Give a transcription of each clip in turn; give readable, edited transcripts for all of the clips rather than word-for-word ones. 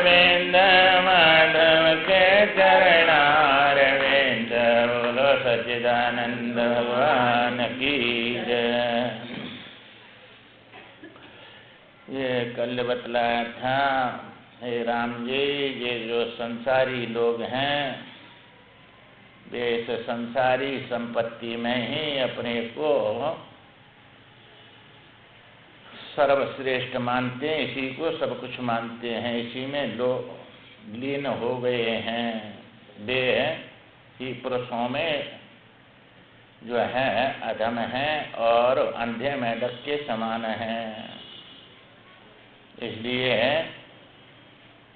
अरविंद माधव के चरणारविंद, बोलो सच्चिदानंद भगवान की जय। ये कल बतलाया था, हे राम जी, ये जो संसारी लोग हैं वे इस संसारी संपत्ति में ही अपने को सर्वश्रेष्ठ मानते हैं, इसी को सब कुछ मानते हैं, इसी में लोग लीन हो गए हैं। वे ही पुरुषों में जो है अधम हैं और अंधे मेढक के समान हैं। इसलिए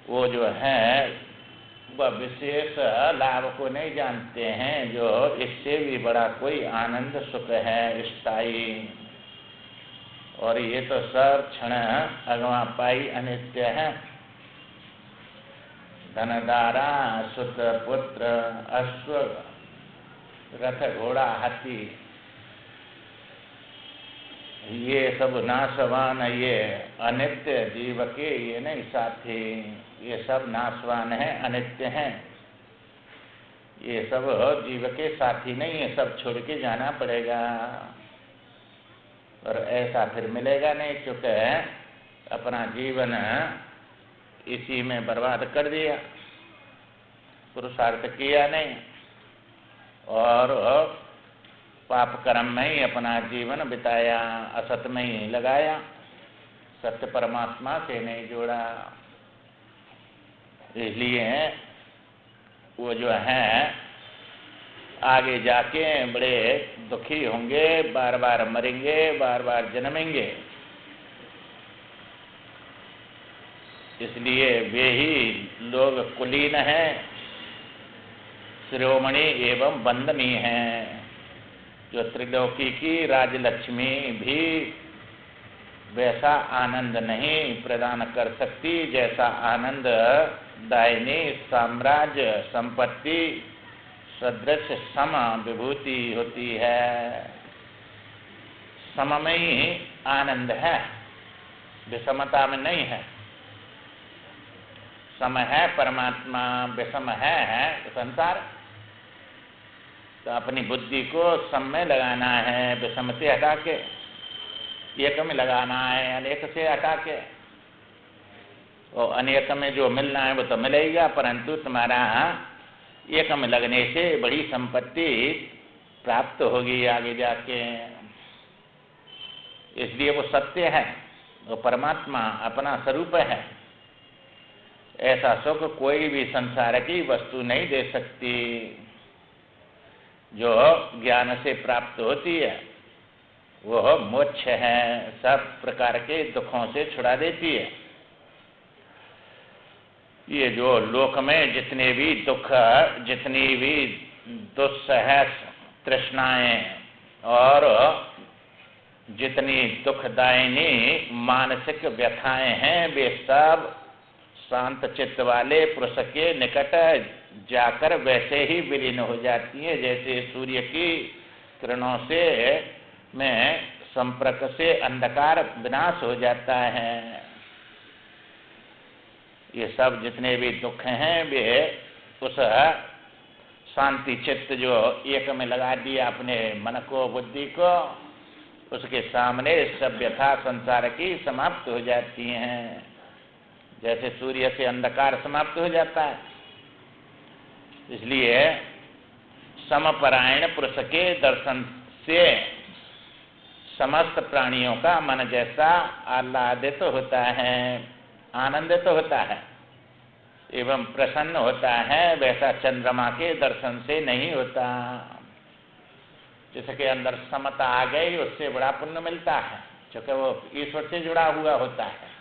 वो जो है वह विशेष लाभ को नहीं जानते हैं, जो इससे भी बड़ा कोई आनंद सुख है स्थायी। और ये तो सब क्षण अगवा पाई अनित्य है। धनदारा सुत पुत्र अश्व रथ घोड़ा हाथी, ये सब नाशवान, ये अनित्य जीव के ये नहीं साथी, ये सब नाशवान है, अनित्य हैं। ये सब जीव के साथी नहीं है, सब छोड़ के जाना पड़ेगा। और ऐसा फिर मिलेगा नहीं, क्योंकि अपना जीवन इसी में बर्बाद कर दिया, पुरुषार्थ किया नहीं और पाप कर्म में ही अपना जीवन बिताया, असत में ही लगाया, सत्य परमात्मा से नहीं जोड़ा। इसलिए वो जो है आगे जाके बड़े दुखी होंगे, बार बार मरेंगे, बार बार जन्मेंगे। इसलिए वे ही लोग कुलीन हैं, शिरोमणि एवं वंदनीय हैं। जो त्रिलोकी की राजलक्ष्मी भी वैसा आनंद नहीं प्रदान कर सकती जैसा आनंद दायिनी साम्राज्य संपत्ति सदृश सम विभूति होती है। सम में ही आनंद है, विषमता में नहीं है। सम है परमात्मा, विषम है संसार। तो अपनी बुद्धि को सम में लगाना है, विषम से हटा के एक में लगाना है, अनेक से हटा के। और अनेक में जो मिलना है वो तो मिलेगा, परंतु तुम्हारा एक में लगने से बड़ी संपत्ति प्राप्त होगी आगे जाके। इसलिए वो सत्य है, वो परमात्मा अपना स्वरूप है। ऐसा सुख कोई भी संसार की वस्तु नहीं दे सकती। जो ज्ञान से प्राप्त होती है वो मोक्ष है, सब प्रकार के दुखों से छुड़ा देती है। ये जो लोक में जितने भी दुख, जितनी भी दुस्सह तृष्णाएं और जितनी दुखदायिनी मानसिक व्यथाएं हैं, वे सब शांत चित्त वाले पुरुष के निकट जाकर वैसे ही विलीन हो जाती हैं, जैसे सूर्य की किरणों से में संपर्क से अंधकार विनाश हो जाता है। ये सब जितने भी दुख हैं वे उस शांति चित्त जो एक में लगा दिया अपने मन को, बुद्धि को, उसके सामने सब व्यथा संसार की समाप्त हो जाती हैं। जैसे सूर्य से अंधकार समाप्त हो जाता है। इसलिए समपरायण पुरुष के दर्शन से समस्त प्राणियों का मन जैसा आह्लादित होता है, आनंदित होता है एवं प्रसन्न होता है, वैसा चंद्रमा के दर्शन से नहीं होता। जिसके अंदर समता आ गई उससे बड़ा पुण्य मिलता है, क्योंकि वो ईश्वर से जुड़ा हुआ होता है।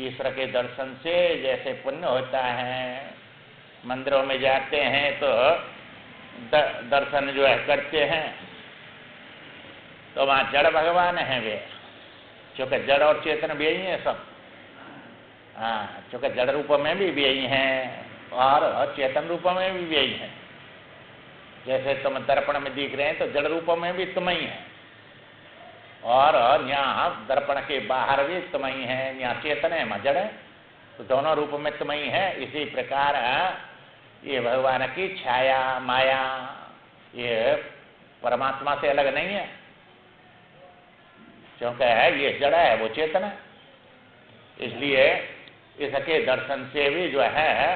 ईश्वर के दर्शन से जैसे पुण्य होता है, मंदिरों में जाते हैं तो दर्शन जो है करते हैं, तो वहाँ जड़ भगवान हैं वे, क्योंकि जड़ और चेतन भी यही है सब। हाँ, क्योंकि जड़ रूप में भी यही हैं और चेतन रूप में भी यही हैं। जैसे तुम दर्पण में दिख रहे हैं तो जड़ रूप में भी तुम ही है, और यहाँ दर्पण के बाहर भी तुम ही है। यहाँ चेतन है, वहाँ जड़ है। तो दोनों रूप में तुम ही है। इसी प्रकार ये भगवान की छाया माया ये परमात्मा से अलग नहीं है, क्योंकि ये जड़ है वो चेतन है। इसलिए इसके दर्शन से भी जो है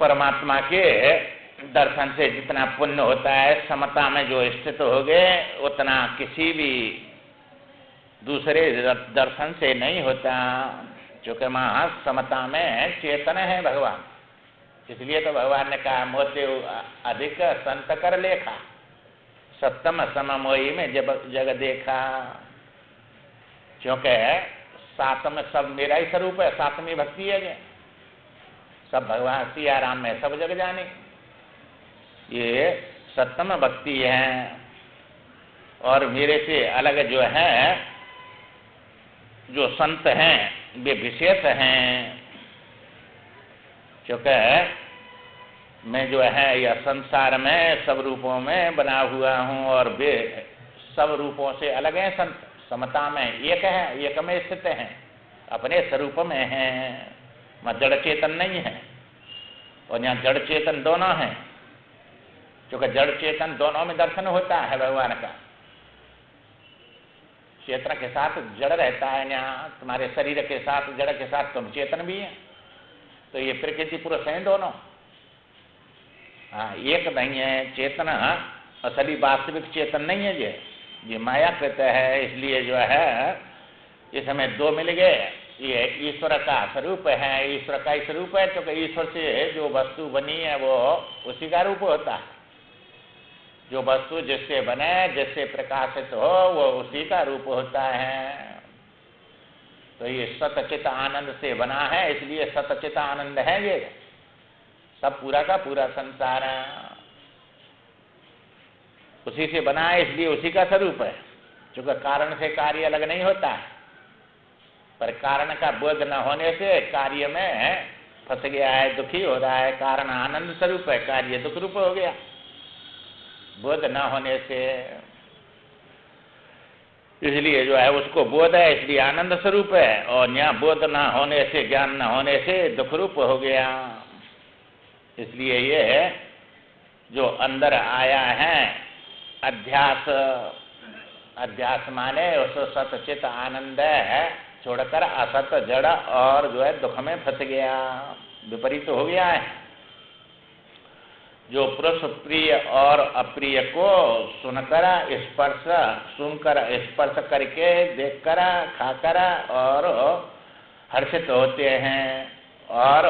परमात्मा के दर्शन से जितना पुण्य होता है, समता में जो स्थित हो गए, उतना किसी भी दूसरे दर्शन से नहीं होता, क्योंकि वहाँ समता में चेतन है भगवान। इसलिए तो भगवान ने कहा मोते अधिक संत कर लेखा, सप्तम सममोही में जग देखा। क्योंकि सात में सब मेरा ही स्वरूप है, सातवीं भक्ति है, सब भगवान सिया राम में सब जग जाने, ये सप्तम भक्ति है। और मेरे से अलग जो है जो संत हैं वे विशेष हैं, क्योंकि मैं जो है यह संसार में सब रूपों में बना हुआ हूँ और वे सब रूपों से अलग हैं। संत समता में एक है, एक में स्थित हैं, अपने स्वरूप में हैं, वहाँ जड़ चेतन नहीं है। और यहाँ जड़ चेतन दोनों हैं, क्योंकि जड़ चेतन दोनों में दर्शन होता है भगवान का। चेतन के साथ जड़ रहता है, यहाँ तुम्हारे शरीर के साथ जड़ के साथ तुम चेतन भी है। तो ये प्रकृति पुरुष हैं दोनों, हाँ एक नहीं है। चेतन असली वास्तविक चेतन नहीं है, ये मायाकृत है। इसलिए जो है इसमें दो मिल गए, ये ईश्वर का स्वरूप है, ईश्वर का ही स्वरूप है, क्योंकि ईश्वर से जो वस्तु बनी है वो उसी का रूप होता है। जो वस्तु जिससे बने, जिससे प्रकाशित हो, वो उसी का रूप होता है। तो ये सतचित आनंद से बना है, इसलिए सतचित आनंद है। ये सब पूरा का पूरा संसार उसी से बना है, इसलिए उसी का स्वरूप है। क्योंकि कारण से कार्य अलग नहीं होता है, पर कारण का बोध न होने से कार्य में फंस गया है, दुखी हो रहा है। कारण आनंद स्वरूप है, कार्य दुख रूप हो गया बोध न होने से। इसलिए जो है उसको बोध है, इसलिए आनंद स्वरूप है, और यहाँ बोध न होने से, ज्ञान न होने से दुख रूप हो गया। इसलिए ये जो अंदर आया है अध्यास, अध्यास माने उस सतचित आनंद है छोड़कर असत जड़ और जो है दुख में फंस गया, विपरीत हो गया है। जो पुरुष प्रिय और अप्रिय को सुनकर स्पर्श करके देखकर खाकर और हर्षित होते हैं और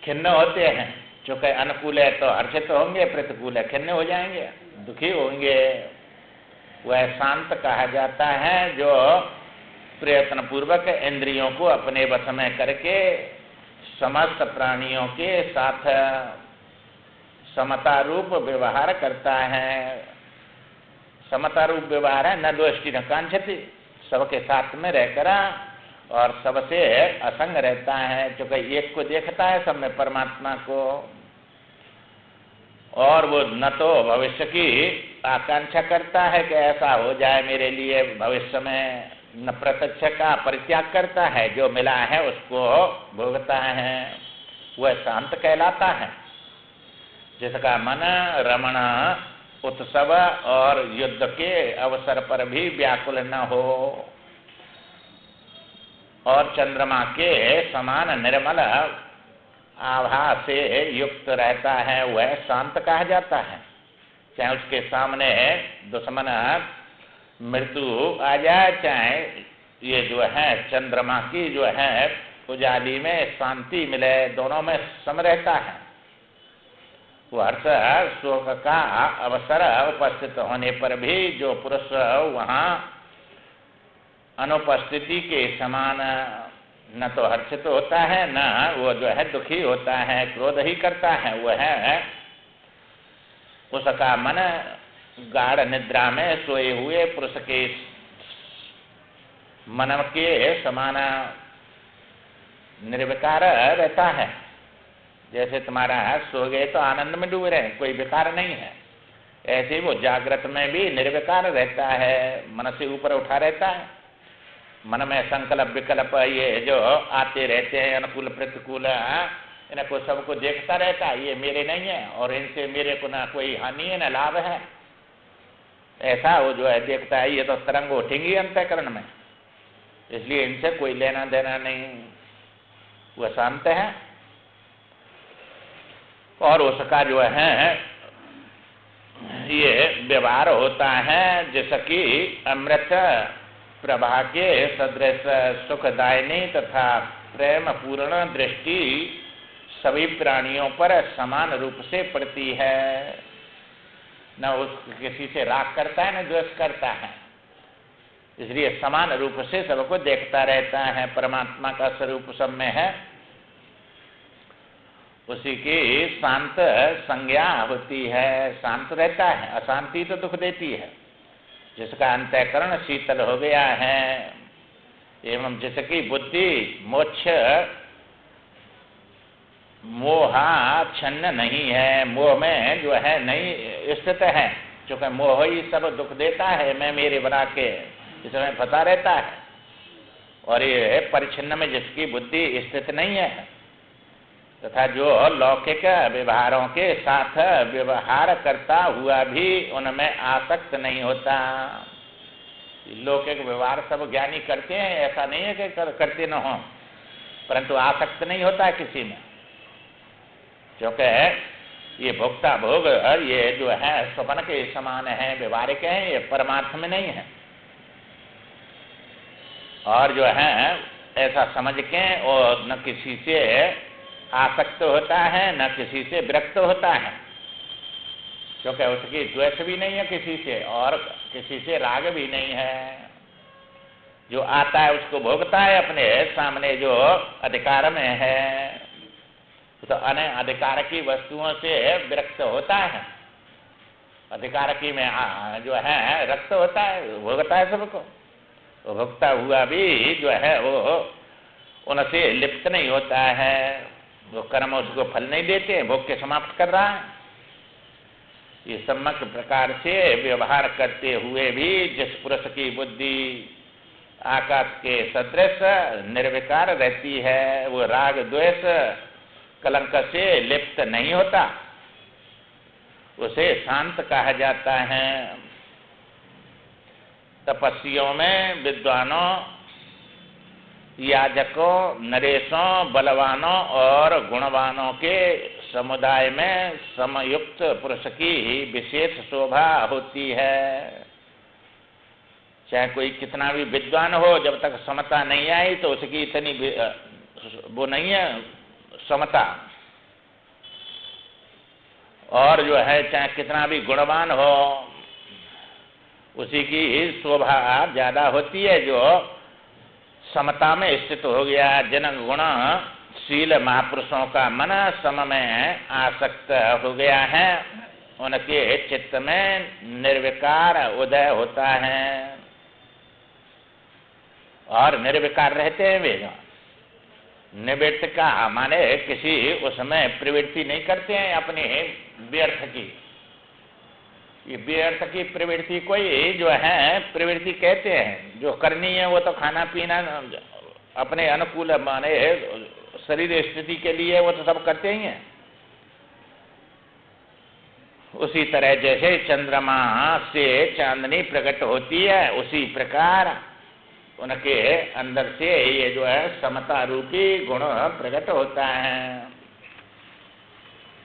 खिन्न होते हैं। चूंकि अनुकूल है तो हर्षित होंगे, प्रतिकूल है खिन्न हो जाएंगे, दुखी होंगे। वह शांत कहा जाता है जो प्रयत्न पूर्वक इंद्रियों को अपने वश में करके समस्त प्राणियों के साथ समता रूप व्यवहार करता है। समता रूप व्यवहार है न दोष्टि न कांक्षति, सबके साथ में रहकर और सबसे असंग रहता है, क्योंकि एक को देखता है सब में परमात्मा को। और वो न तो भविष्य की आकांक्षा करता है कि ऐसा हो जाए मेरे लिए भविष्य में, न प्रत्यक्ष का परित्याग करता है, जो मिला है उसको भोगता है। वह शांत कहलाता है, जिसका मन रमण उत्सव और युद्ध के अवसर पर भी व्याकुल न हो और चंद्रमा के समान निर्मल आभा से युक्त रहता है, वह शांत कहा जाता है। चाहे उसके सामने दुश्मन मृत्यु आ जाए, चाहे ये जो है चंद्रमा की जो है उजाली में शांति मिले, दोनों में सम रहता है। वो हर्ष शोक का अवसर उपस्थित होने पर भी जो पुरुष वहाँ अनुपस्थिति के समान न तो हर्षित होता है न वो जो है दुखी होता है, क्रोध ही करता है, वह उसका मन गाढ़ निद्रा में सोए हुए पुरुष के मन के समान निर्विकार रहता है। जैसे तुम्हारा सो गए तो आनंद में डूब रहे, कोई विकार नहीं है, ऐसे वो जागृत में भी निर्विकार रहता है, मन से ऊपर उठा रहता है। मन में संकल्प विकल्प ये जो आते रहते हैं अनुकूल प्रतिकूल, इनको सबको देखता रहता है, ये मेरे नहीं है और इनसे मेरे को ना कोई हानि है ना लाभ है, ऐसा वो जो है देखता है। ये तो तरंग उठेंगी अंतःकरण में, इसलिए इनसे कोई लेना देना नहीं, वह शांत है। और उसका जो है ये व्यवहार होता है जैसा कि अमृत प्रभा के सदृश सुखदायिनी तथा प्रेम पूर्ण दृष्टि सभी प्राणियों पर समान रूप से पड़ती है। न उस किसी से राग करता है न द्वेष करता है, इसलिए समान रूप से सबको देखता रहता है। परमात्मा का स्वरूप सब में है, उसी की शांत संज्ञा होती है, शांत रहता है। अशांति तो दुख देती है। जिसका अंतःकरण शीतल हो गया है एवं जिसकी बुद्धि मोक्ष मोहाच्छन्न नहीं है, मोह में जो है नहीं स्थित है, क्योंकि मोह ही सब दुख देता है, मैं मेरे बना के इसमें फंसा रहता है। और ये परिच्छिन्न में जिसकी बुद्धि स्थित नहीं है तथा जो लौकिक व्यवहारों के साथ व्यवहार करता हुआ भी उनमें आसक्त नहीं होता। लौकिक व्यवहार सब ज्ञानी करते हैं, ऐसा नहीं है कि करते न हो, परंतु आसक्त नहीं होता किसी में, क्योंकि ये भोक्ता भोग ये जो है स्वप्न के समान है, व्यवहारिक है, ये परमार्थ में नहीं है। और जो है ऐसा समझ के और न किसी से आसक्त होता है न किसी से विरक्त होता है, क्योंकि उसकी द्वेष भी नहीं है किसी से और किसी से राग भी नहीं है। जो आता है उसको भोगता है, अपने सामने जो अधिकार में है, तो अन्य अधिकार की वस्तुओं से विरक्त होता है। अधिकार की में जो है रक्त होता है, भोगता है सबको। वो भोगता हुआ भी जो है वो उनसे लिप्त नहीं होता है, वो कर्म उसको फल नहीं देते, भोग के समाप्त कर रहा है। ये सम्यक प्रकार से व्यवहार करते हुए भी जिस पुरुष की बुद्धि आकाश के सदृश निर्विकार रहती है, वो राग द्वेष कलंक से लिप्त नहीं होता, उसे शांत कहा जाता है। तपस्वियों में विद्वानों, याजकों, नरेशों, बलवानों और गुणवानों के समुदाय में समयुक्त पुरुष की विशेष शोभा होती है। चाहे कोई कितना भी विद्वान हो, जब तक समता नहीं आई तो उसकी इतनी वो नहीं है समता। और जो है चाहे कितना भी गुणवान हो, उसी की शोभा ज्यादा होती है जो समता में स्थित हो गया। जन गुणशील महापुरुषों का मन सम में आसक्त हो गया है, उनके चित्त में निर्विकार उदय होता है और निर्विकार रहते हैं वे। निवृत्त का माने किसी उसमें प्रवृत्ति नहीं करते हैं अपने व्यर्थ की। ये व्यर्थ की प्रवृत्ति कोई जो है प्रवृत्ति कहते हैं, जो करनी है वो तो खाना पीना अपने अनुकूल माने शरीर स्थिति के लिए वो तो सब करते ही हैं। उसी तरह जैसे चंद्रमा से चांदनी प्रकट होती है, उसी प्रकार उनके अंदर से ये जो है समता रूपी गुण प्रकट होता है,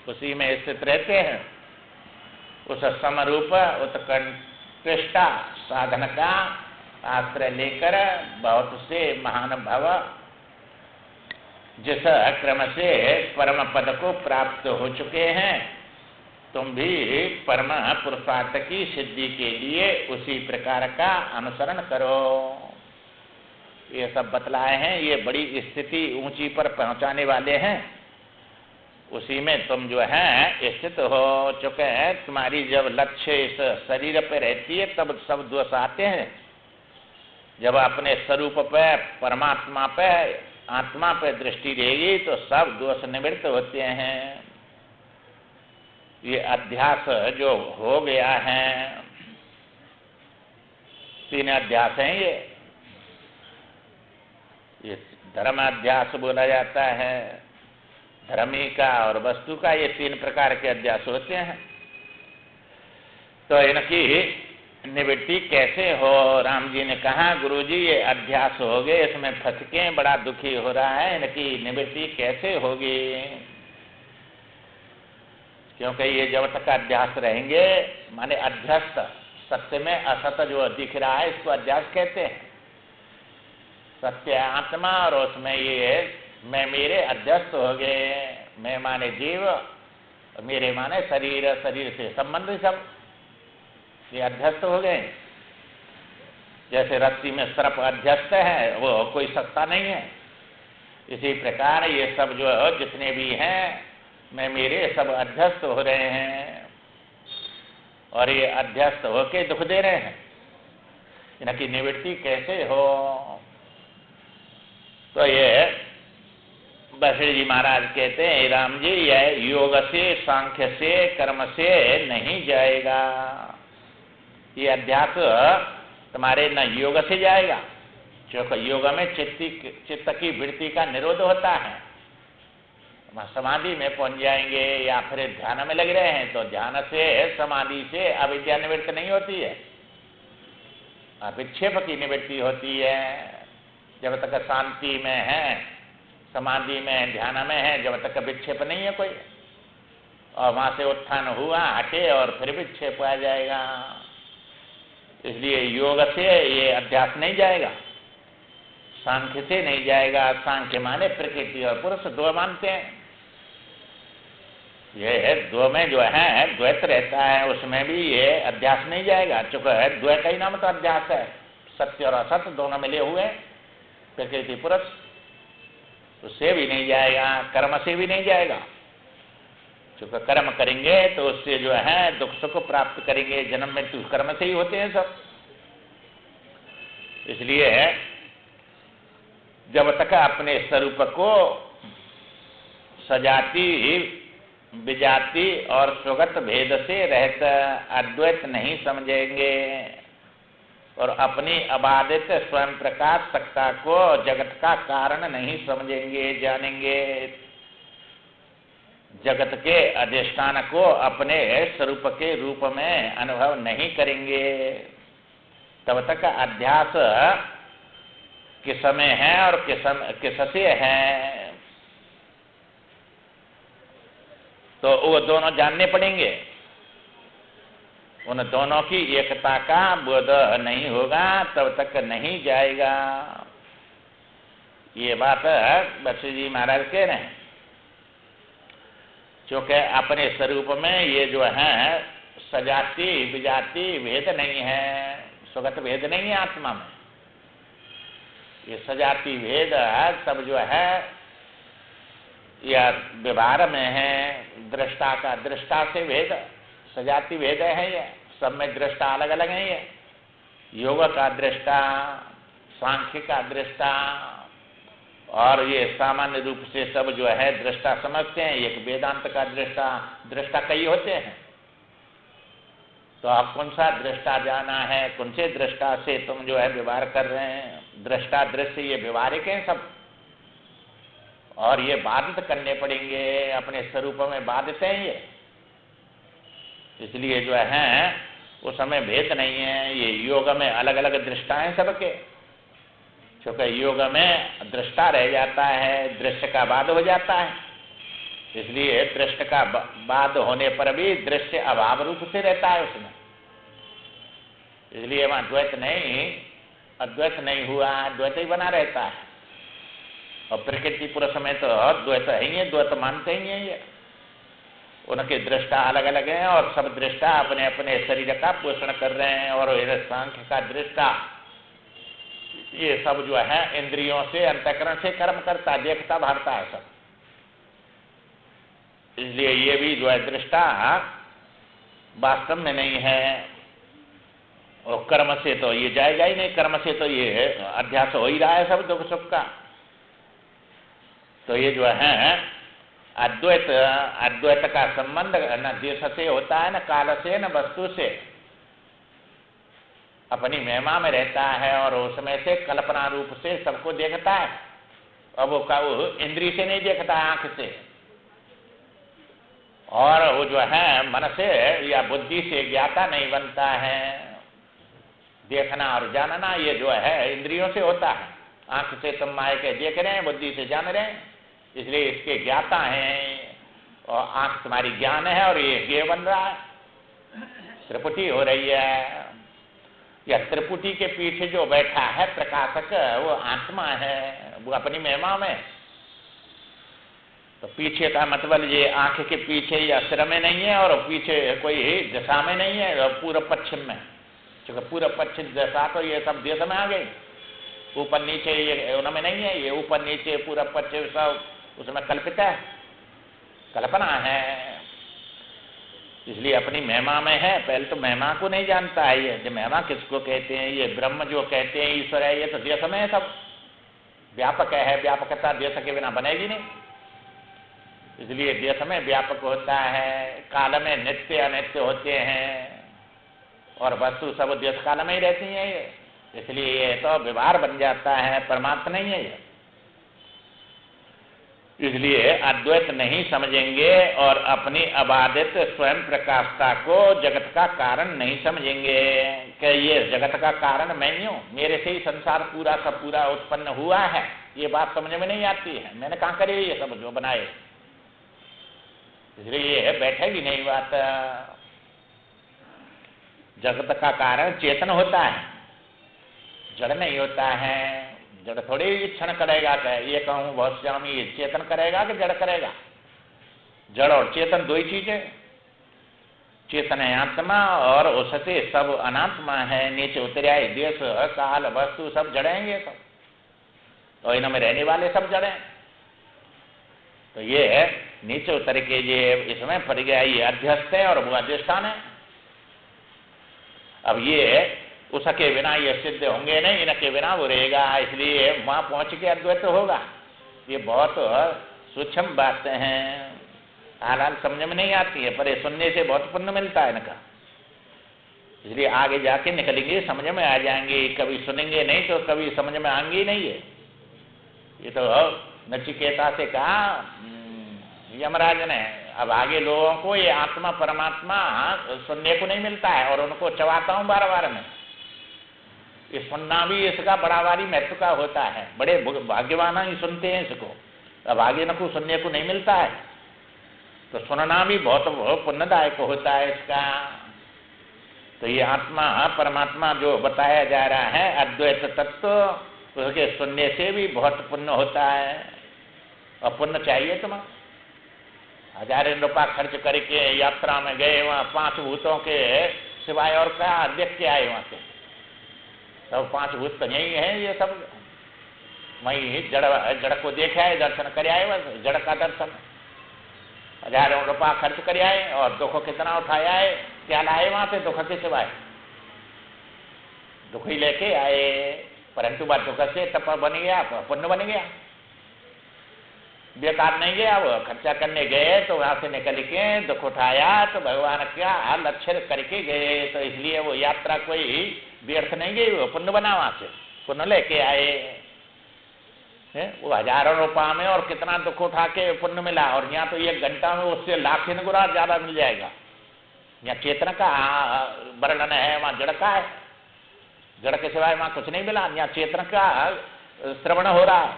उसी में स्थित रहते हैं। उस समरूप उत्कृष्ट साधन का आश्रय लेकर बहुत से महान भव जिस क्रम से परम पद को प्राप्त हो चुके हैं, तुम भी परम पुरुषार्थ की सिद्धि के लिए उसी प्रकार का अनुसरण करो। ये सब बतलाए हैं, ये बड़ी स्थिति ऊंची पर पहुंचाने वाले हैं, उसी में तुम जो है स्थित हो चुके हैं। तुम्हारी जब लक्ष्य इस शरीर पे रहती है तब सब दोष आते हैं। जब अपने स्वरूप पे, परमात्मा पे, आत्मा पे दृष्टि रहेगी तो सब दोष निवृत्त होते हैं। ये अध्यास जो हो गया है, 3 अध्यास हैं ये। ये धर्माध्यास बोला जाता है। धर्मी का और वस्तु का ये 3 प्रकार के अध्यास होते हैं। तो इनकी निवृत्ति कैसे हो? राम जी ने कहा गुरुजी ये अध्यास हो गए, इसमें फंस के बड़ा दुखी हो रहा है, इनकी निवृत्ति कैसे होगी? क्योंकि ये जब तक अध्यास रहेंगे, माने अध्यस्त, सत्य में असत जो दिख रहा है इसको अध्यास कहते हैं। सत्य आत्मा और उसमें ये मैं मेरे अध्यस्त हो गए। मैं माने जीव, मेरे माने शरीर, शरीर से संबंध सब ये अध्यस्त हो गए। जैसे रस्सी में सर्प अध्यस्त है, वो कोई सत्ता नहीं है, इसी प्रकार ये सब जो जितने भी हैं मैं मेरे सब अध्यस्त हो रहे हैं और ये अध्यस्त होके दुख दे रहे हैं। इनकी निवृत्ति कैसे हो? तो ये बसरी जी महाराज कहते हैं राम जी यह योग से, सांख्य से, कर्म से नहीं जाएगा। ये अध्यास तुम्हारे न योग से जाएगा, क्योंकि योग में चित्त की वृत्ति का निरोध होता है। समाधि में पहुंच जाएंगे या फिर ध्यान में लग रहे हैं तो ध्यान से, समाधि से अविद्या निवृत्त नहीं होती है, विक्षेप की निवृत्ति होती है। जब तक शांति में है, समाधि में, ध्यान में है, जब तक विक्षेप नहीं है कोई, और वहां से उत्थान हुआ हटे और फिर विक्षेप आ जाएगा। इसलिए योग से ये अध्यास नहीं जाएगा, सांख्य से नहीं जाएगा। सांख्य माने प्रकृति और पुरुष दो मानते हैं। ये दो में जो है द्वैत रहता है, उसमें भी ये अध्यास नहीं जाएगा, चूंकि द्वैत का ही नाम तो अध्यास है। सत्य और असत्य दोनों मिले हुए, प्रकृति पुरुष, उससे भी नहीं जाएगा, कर्म से भी नहीं जाएगा। चूंकि कर्म करेंगे तो उससे जो है दुख सुख प्राप्त करेंगे, जन्म मृत्यु कर्म से ही होते हैं सब। इसलिए जब तक अपने स्वरूप को सजाति, विजाति और स्वगत भेद से रहत अद्वैत नहीं समझेंगे और अपनी अबाधित स्वयं प्रकाश सत्ता को जगत का कारण नहीं समझेंगे, जानेंगे, जगत के अधिष्ठान को अपने स्वरूप के रूप में अनुभव नहीं करेंगे, तब तक अध्यास किस में है और किससे है, तो वो दोनों जानने पड़ेंगे। उन दोनों की एकता का बोध नहीं होगा तब तक नहीं जाएगा। ये बात बसरी जी महाराज कह रहे हैं। क्योंकि अपने स्वरूप में ये जो है सजाति विजाति भेद नहीं है, स्वगत भेद नहीं है आत्मा में। ये सजाति भेद सब जो है या व्यवहार में है, दृष्टा का दृष्टा से भेद, सजाति भेद है, ये सब में दृष्टा अलग अलग है। ये योग का दृष्टा, सांख्य का दृष्टा, और ये सामान्य रूप से सब जो है दृष्टा समझते हैं। एक वेदांत का दृष्टा, दृष्टा कई होते हैं, तो आप कौन सा दृष्टा जाना है, कौन से दृष्टा से तुम जो है व्यवहार कर रहे हैं। दृष्टा दृश्य ये व्यवहारिक हैं सब, और ये बाधित करने पड़ेंगे, अपने स्वरूप में बाधित हैं ये। इसलिए जो है उस समय भेद नहीं है। ये योग में अलग अलग दृष्टा हैं सबके, क्योंकि योग में दृष्टा रह जाता है, दृश्य का बाद हो जाता है। इसलिए दृश्य का बाद होने पर भी दृश्य अभाव रूप से रहता है उसमें। इसलिए वहां द्वैत नहीं, अद्वैत नहीं हुआ, द्वैत ही बना रहता है। और प्रकृति पुरुष में तो द्वैत है ही है, द्वैत मानते ही है ये। उनके दृष्टा अलग अलग हैं और सब दृष्टा अपने अपने शरीर का पोषण कर रहे हैं। और सांख्य का दृष्टा ये सब जो है इंद्रियों से, अंतःकरण से कर्म करता, देखता, भागता है सब। इसलिए ये भी जो है दृष्टा वास्तव में नहीं है। और कर्म से तो ये जाएगा ही नहीं, कर्म से तो ये अध्यास हो ही रहा है सब दुख सुख का। तो ये जो है अद्वैत, अद्वैत का संबंध न देश से होता है, न काल से, न वस्तु से। अपनी महिमा में रहता है और उसमें से कल्पना रूप से सबको देखता है। अब वो इंद्री से नहीं देखता, आंख से, और वो जो है मन से या बुद्धि से ज्ञाता नहीं बनता है। देखना और जानना ये जो है इंद्रियों से होता है। आंख से तुम माया के देख रहे हैं, बुद्धि से जान रहे हैं, इसलिए इसके ज्ञाता हैं, और आंख तुम्हारी ज्ञान है और ये ज्ञेय बन रहा है, त्रिपुटी हो रही है। या त्रिपुटी के पीछे जो बैठा है प्रकाशक, वो आत्मा है, वो अपनी महिमा में। तो पीछे का मतलब ये आंख के पीछे या सिर में नहीं है, और पीछे कोई दिशा में नहीं है, पूर्व पश्चिम में, क्योंकि पूर्व पश्चिम दिशा तो ये सब देश में आ गई। ऊपर नीचे ये उनमें नहीं है, ये ऊपर नीचे पूर्व पश्चिम सब उसमें कल्पित है, कल्पना है। इसलिए अपनी महिमा में है। पहले तो महिमा को नहीं जानता है ये महिमा किसको कहते हैं। ये ब्रह्म जो कहते हैं ईश्वर है, ये तो देश में है, सब व्यापक है। व्यापकता देश के बिना बनेगी नहीं, इसलिए देश में व्यापक होता है। काल में नित्य अनित्य होते हैं, और वस्तु सब देश काल में ही रहती हैं ये, इसलिए ये तो व्यवहार बन जाता है, परमात्मा नहीं है ये। इसलिए अद्वैत नहीं समझेंगे और अपनी अबाधित स्वयं प्रकाशता को जगत का कारण नहीं समझेंगे कि ये जगत का कारण मैं ही हूँ, मेरे से ही संसार पूरा का पूरा उत्पन्न हुआ है। ये बात समझ में नहीं आती है, मैंने कहाँ करी ये सब जो बनाए, इसलिए ये बैठेगी नहीं बात। जगत का कारण चेतन होता है, जड़ नहीं होता है। जड़ थोड़ी क्षण करेगा, ये कहूँ बहुत स्वामी ये चेतन करेगा कि जड़ करेगा। जड़ और चेतन दो ही चीजें, चेतन है आत्मा और उससे सब अनात्मा है। नीचे उतर आए देश काल वस्तु सब जड़ेंगे सब, तो इनमें रहने वाले सब जड़े। तो ये नीचे उतर के ये इसमें पड़ गया, ये अध्यस्त है और वो अधिष्ठान है। अब ये उसके बिना ये सिद्ध होंगे नहीं, इनके बिना वो रहेगा, इसलिए वहां पहुंच के अद्वैत होगा। ये बहुत सूक्ष्म बातें हैं, हाल समझ में नहीं आती है, पर ये सुनने से बहुत पुण्य मिलता है इनका। इसलिए आगे जाके निकलेंगे, समझ में आ जाएंगे। कभी सुनेंगे नहीं तो कभी समझ में आएंगे ही नहीं है। ये तो नचिकेता से कहा यमराज ने, अब आगे लोगों को ये आत्मा परमात्मा सुनने को नहीं मिलता है, और उनको चबाता हूं बार बार में। ये सुनना भी इसका बड़ा भारी महत्व का होता है, बड़े भाग्यवान ही सुनते हैं इसको। अब आगे इनको सुनने को नहीं मिलता है, तो सुनना भी बहुत पुण्यदायक होता है इसका। तो ये आत्मा परमात्मा जो बताया जा रहा है अद्वैत तत्व, उसके सुनने से भी बहुत पुण्य होता है। और पुण्य चाहिए तुम्हें, 1000 रुपया खर्च करके यात्रा में गए, वहाँ 5 भूतों के सिवाय और क्या देख के आए वहाँ से। सब 5 भूत तो यही है, ये सब वही जड़ को देखा है, दर्शन कर आए, बस जड़ का दर्शन। 1000 रुपया खर्च कर आए और दुख कितना उठाया है, क्या लाए वहां से दुख के सिवाय, दुख ही लेके आए। परंतु बात दुख से तप बन गया, पुण्य बन गया, बेकार नहीं गया। वो खर्चा करने गए तो वहां से निकल के दुख उठाया तो भगवान क्या लक्ष्य करके गए, तो इसलिए वो यात्रा कोई व्यर्थ नहीं गई, वो पुण्य बना, वहां से पुण्य लेके आए। वो 1000 रुपया में और कितना दुख उठा के पुण्य मिला, और यहाँ तो 1 घंटा में उससे लाख गुना ज्यादा मिल जाएगा। यहाँ चेतन का वर्णन है, वहां जड़ का है, जड़ के सिवाय वहां कुछ नहीं मिला। यहाँ चेतन का श्रवण हो रहा है,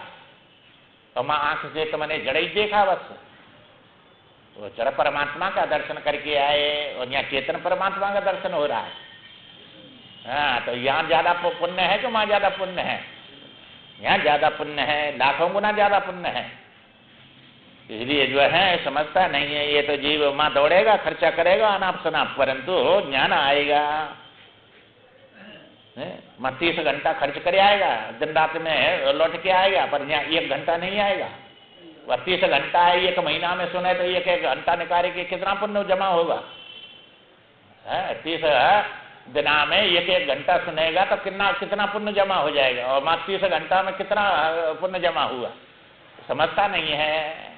और माँ आंख से तो मैंने जड़ ही देखा, बस वो जड़ परमात्मा का दर्शन करके आए, और यहाँ चेतन परमात्मा का दर्शन हो रहा है। हाँ, तो यहाँ ज्यादा पुण्य है कि वहां ज्यादा पुण्य है? यहाँ ज्यादा पुण्य है, लाखों गुना ज्यादा पुण्य है। इसलिए जो है समझता नहीं है, ये तो जीव वहां दौड़ेगा, खर्चा करेगा अनाप शनाप, परंतु ज्ञान आएगा। 30 घंटा खर्च कर आएगा, दिन रात में लौट के आएगा, पर यहाँ 1 घंटा नहीं आएगा। वह 30 घंटा है, 1 महीना में सुने तो 1 घंटा निकाले के कितना पुण्य जमा होगा। 30 दिना में 1 घंटा सुनेगा तो कितना पुण्य जमा हो जाएगा, और मात्र 30 घंटा में कितना पुण्य जमा हुआ, समझता नहीं है।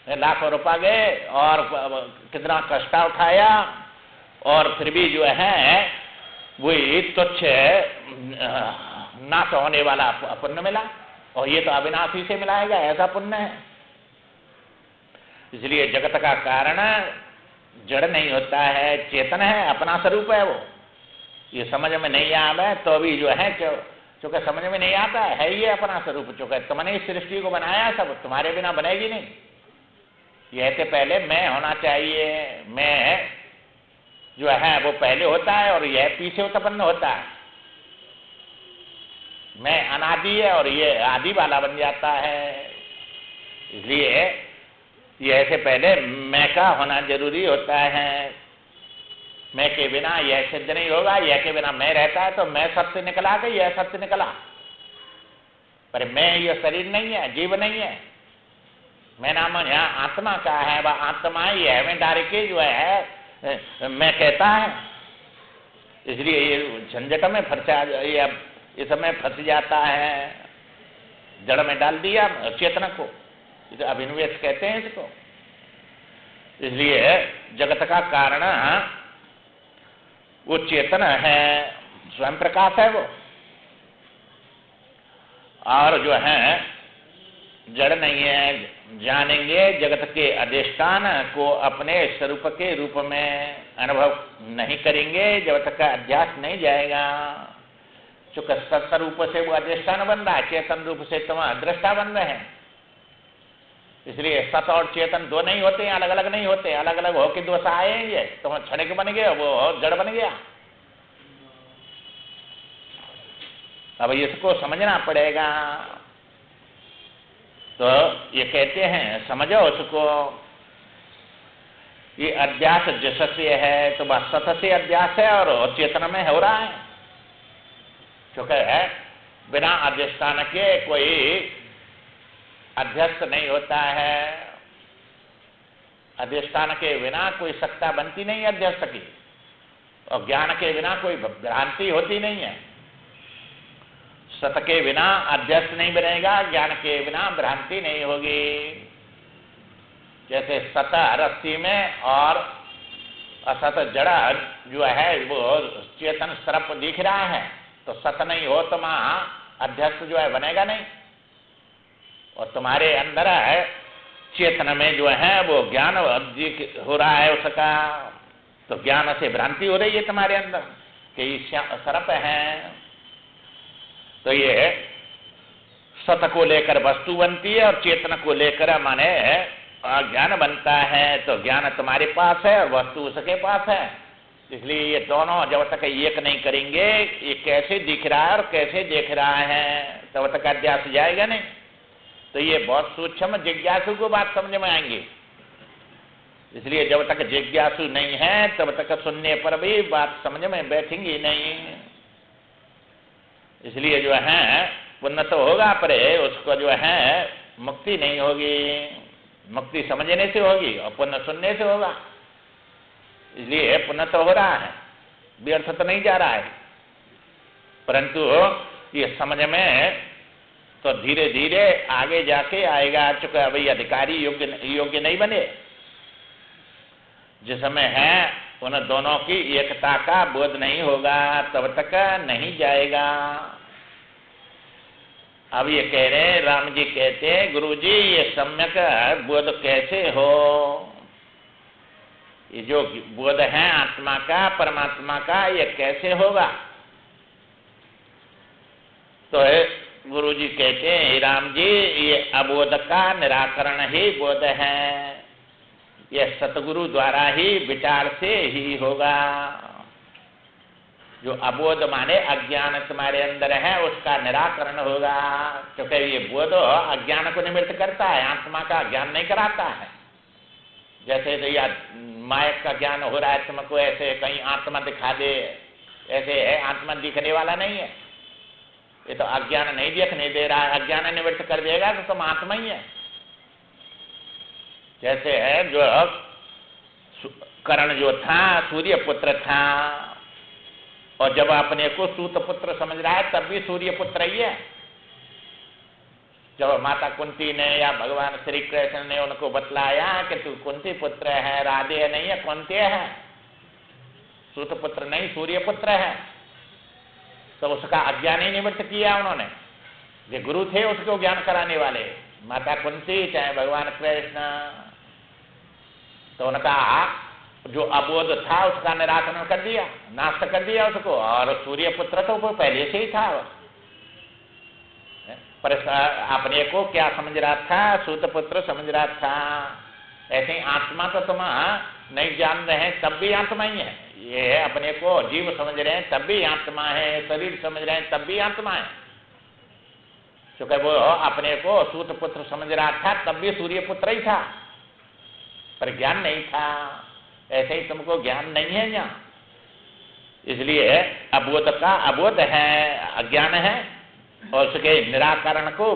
लाखों रुपया गए और कितना कष्ट उठाया, और फिर भी जो है वही तुच्छ नाश होने वाला पुण्य मिला। और ये तो अविनाशी से मिलाएगा, ऐसा पुण्य है। इसलिए जगत का कारण जड़ नहीं होता है, चेतन है, अपना स्वरूप है वो। ये समझ में नहीं आवे तो भी जो है चूंकि समझ में नहीं आता है ये अपना स्वरूप, चूंकि तुमने इस सृष्टि को बनाया, सब तुम्हारे बिना बनेगी नहीं। ये से पहले मैं होना चाहिए, मैं जो है वो पहले होता है और यह पीछे उत्पन्न होता है। मैं अनादि है और ये आदि वाला बन जाता है। इसलिए यह से पहले मैं का होना जरूरी होता है। मैं के बिना यह सिद्ध नहीं होगा। यह के बिना मैं रहता है तो मैं सत्य निकला कि यह सत्य निकला, पर मैं ये शरीर नहीं है, जीव नहीं है। मैं नाम यहाँ आत्मा का है, वह आत्मा ही है। मैं डाल के जो है मैं कहता है। इसलिए ये झंझट में फंसा, ये इस समय फंस जाता है, जड़ में डाल दिया चेतन को, इसे अभिनिवेश कहते हैं इसको। इसलिए जगत का कारण वो चेतन है, स्वयं प्रकाश है वो, और जो है जड़ नहीं है। जानेंगे जगत के अधिष्ठान को अपने स्वरूप के रूप में अनुभव नहीं करेंगे जब तक का अध्यास नहीं जाएगा। चूंकि सत्स्वरूप से वो अधिष्ठान बन रहा है, चेतन रूप से तुम दृष्टा बन रहे हैं। इसलिए सत और चेतन दो नहीं होते हैं, अलग अलग नहीं होते। अलग अलग होके दो आएंगे, तुम क्षणिक बन गए, वो जड़ बन गया। अब इसको समझना पड़ेगा। तो ये कहते हैं समझो उसको, ये अध्यास जिससे है तो बस सत से अध्यास है और चेतन में हो रहा है। क्योंकि बिना अधिष्ठान के कोई अध्यस्त नहीं होता है। अधिष्ठान के बिना कोई सत्ता बनती नहीं अध्यस्त की, और ज्ञान के बिना कोई भ्रांति होती नहीं है। सत के बिना अध्यस्त नहीं बनेगा, ज्ञान के बिना भ्रांति नहीं होगी। जैसे सत रस्सी में और असत जड़ा जो है वो चेतन सर्प दिख रहा है, तो सत नहीं हो तो वहाँ अध्यस्त जो है बनेगा नहीं। और तुम्हारे अंदर है चेतन में जो है वो ज्ञान हो रहा है उसका, तो ज्ञान से भ्रांति हो रही है तुम्हारे अंदर कि सर्प है। तो ये सत को लेकर वस्तु बनती है और चेतन को लेकर माने ज्ञान बनता है। तो ज्ञान तुम्हारे पास है और वस्तु उसके पास है। इसलिए ये दोनों जब तक एक नहीं करेंगे, ये कैसे दिख रहा है और कैसे देख रहा है, तब तक अध्यास जाएगा नहीं। तो ये बहुत सूक्ष्म जिज्ञासु को बात समझ में आएंगी। इसलिए जब तक जिज्ञासु नहीं है तब तक सुनने पर भी बात समझ में बैठेंगी नहीं। इसलिए जो है पुण्य तो होगा पर उसको जो है मुक्ति नहीं होगी। मुक्ति समझने से होगी और पुण्य सुनने से होगा। इसलिए पुण्य तो हो रहा है, व्यर्थ तो नहीं जा रहा है, परंतु ये समझ में तो धीरे धीरे आगे जाके आएगा। चूंकि अभी अधिकारी योग्य नहीं बने, जिस समय है उन दोनों की एकता का बोध नहीं होगा तब तक नहीं जाएगा। अब ये कह रहे हैं, राम जी कहते हैं गुरु जी ये सम्यक बोध कैसे हो? ये जो बोध है आत्मा का परमात्मा का, ये कैसे होगा? तो गुरु जी कहते हैं राम जी ये अबोध का निराकरण ही बोध है। यह सतगुरु द्वारा ही विचार से ही होगा। जो अबोध माने अज्ञान तुम्हारे अंदर है उसका निराकरण होगा। क्योंकि ये बोध अज्ञान को निवृत्त करता है, आत्मा का ज्ञान नहीं कराता है। जैसे तो या मायक का ज्ञान हो रहा है तुमको, ऐसे कहीं आत्मा दिखा दे, ऐसे है आत्मा दिखने वाला नहीं है। ये तो अज्ञान नहीं देखने दे रहा है, अज्ञान निवृत्त कर देगा तो तुम आत्मा ही है। जैसे है जो कर्ण जो था सूर्य पुत्र था, और जब अपने को सूत पुत्र समझ रहा है तब भी सूर्य पुत्र ही है। जब माता कुंती ने या भगवान श्री कृष्ण ने उनको बतलाया कि तू कुंती पुत्र है, राधे नहीं है, कुंती है, सूत पुत्र नहीं सूर्य पुत्र है, तो उसका अज्ञान ही निवृत्त किया उन्होंने। जो गुरु थे उसको ज्ञान कराने वाले, माता कुंती चाहे भगवान कृष्ण, तो उनका जो अबोध था उसका निराकरण कर दिया, नाश कर दिया उसको। और सूर्य पुत्र तो वो पहले से ही था, पर अपने को क्या समझ रहा था, सूत पुत्र समझ रहा था। ऐसे आत्मा तो तुम नहीं जान रहे हैं तब भी आत्मा ही है, ये अपने को जीव समझ रहे हैं तब भी आत्मा है, शरीर समझ रहे हैं तब भी आत्मा है। क्योंकि वो अपने को सूत पुत्र समझ रहा था तब भी सूर्य पुत्र ही था, पर ज्ञान नहीं था। ऐसे ही तुमको ज्ञान नहीं है यहाँ, इसलिए अबोध का अबोध है, अज्ञान है, और उसके निराकरण को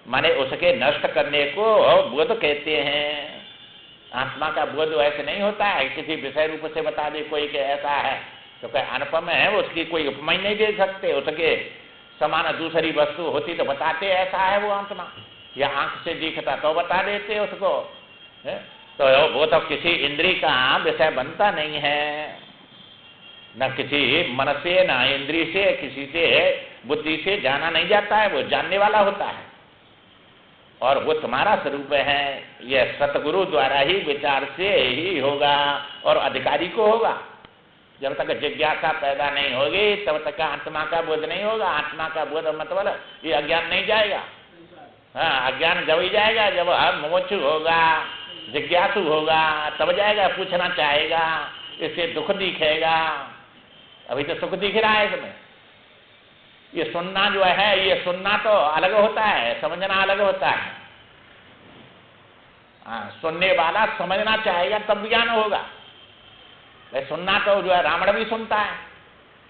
माने उसके नष्ट करने को बोध कहते हैं। आत्मा का बोध ऐसे नहीं होता है किसी विषय रूप से बता दे कोई कि ऐसा है, क्योंकि अनुपम है, उसकी कोई उपमा ही नहीं दे सकते। उसके समान दूसरी वस्तु होती तो बताते ऐसा है वो आत्मा, या आंख से दिखता तो बता देते उसको, तो वो तो किसी इंद्री का विषय बनता नहीं है, न किसी मन से न इंद्री से, किसी से बुद्धि से जाना नहीं जाता है, वो जानने वाला होता है। और वो तुम्हारा स्वरूप है, यह सतगुरु द्वारा ही विचार से ही होगा और अधिकारी को होगा। जब तक जिज्ञासा पैदा नहीं होगी तब तक आत्मा का बोध नहीं होगा। आत्मा का बोध मतलब ये अज्ञान नहीं जाएगा। हाँ, अज्ञान जब ही जाएगा जब मोक्ष होगा, जिज्ञासु होगा, तब जाएगा, पूछना चाहेगा, इससे दुख दिखेगा। अभी तो सुख दिख रहा है इसमें। ये सुनना जो है, ये सुनना तो अलग होता है, समझना अलग होता है। हाँ, सुनने वाला समझना चाहेगा तब ज्ञान होगा। सुनना तो जो है रावण भी सुनता है,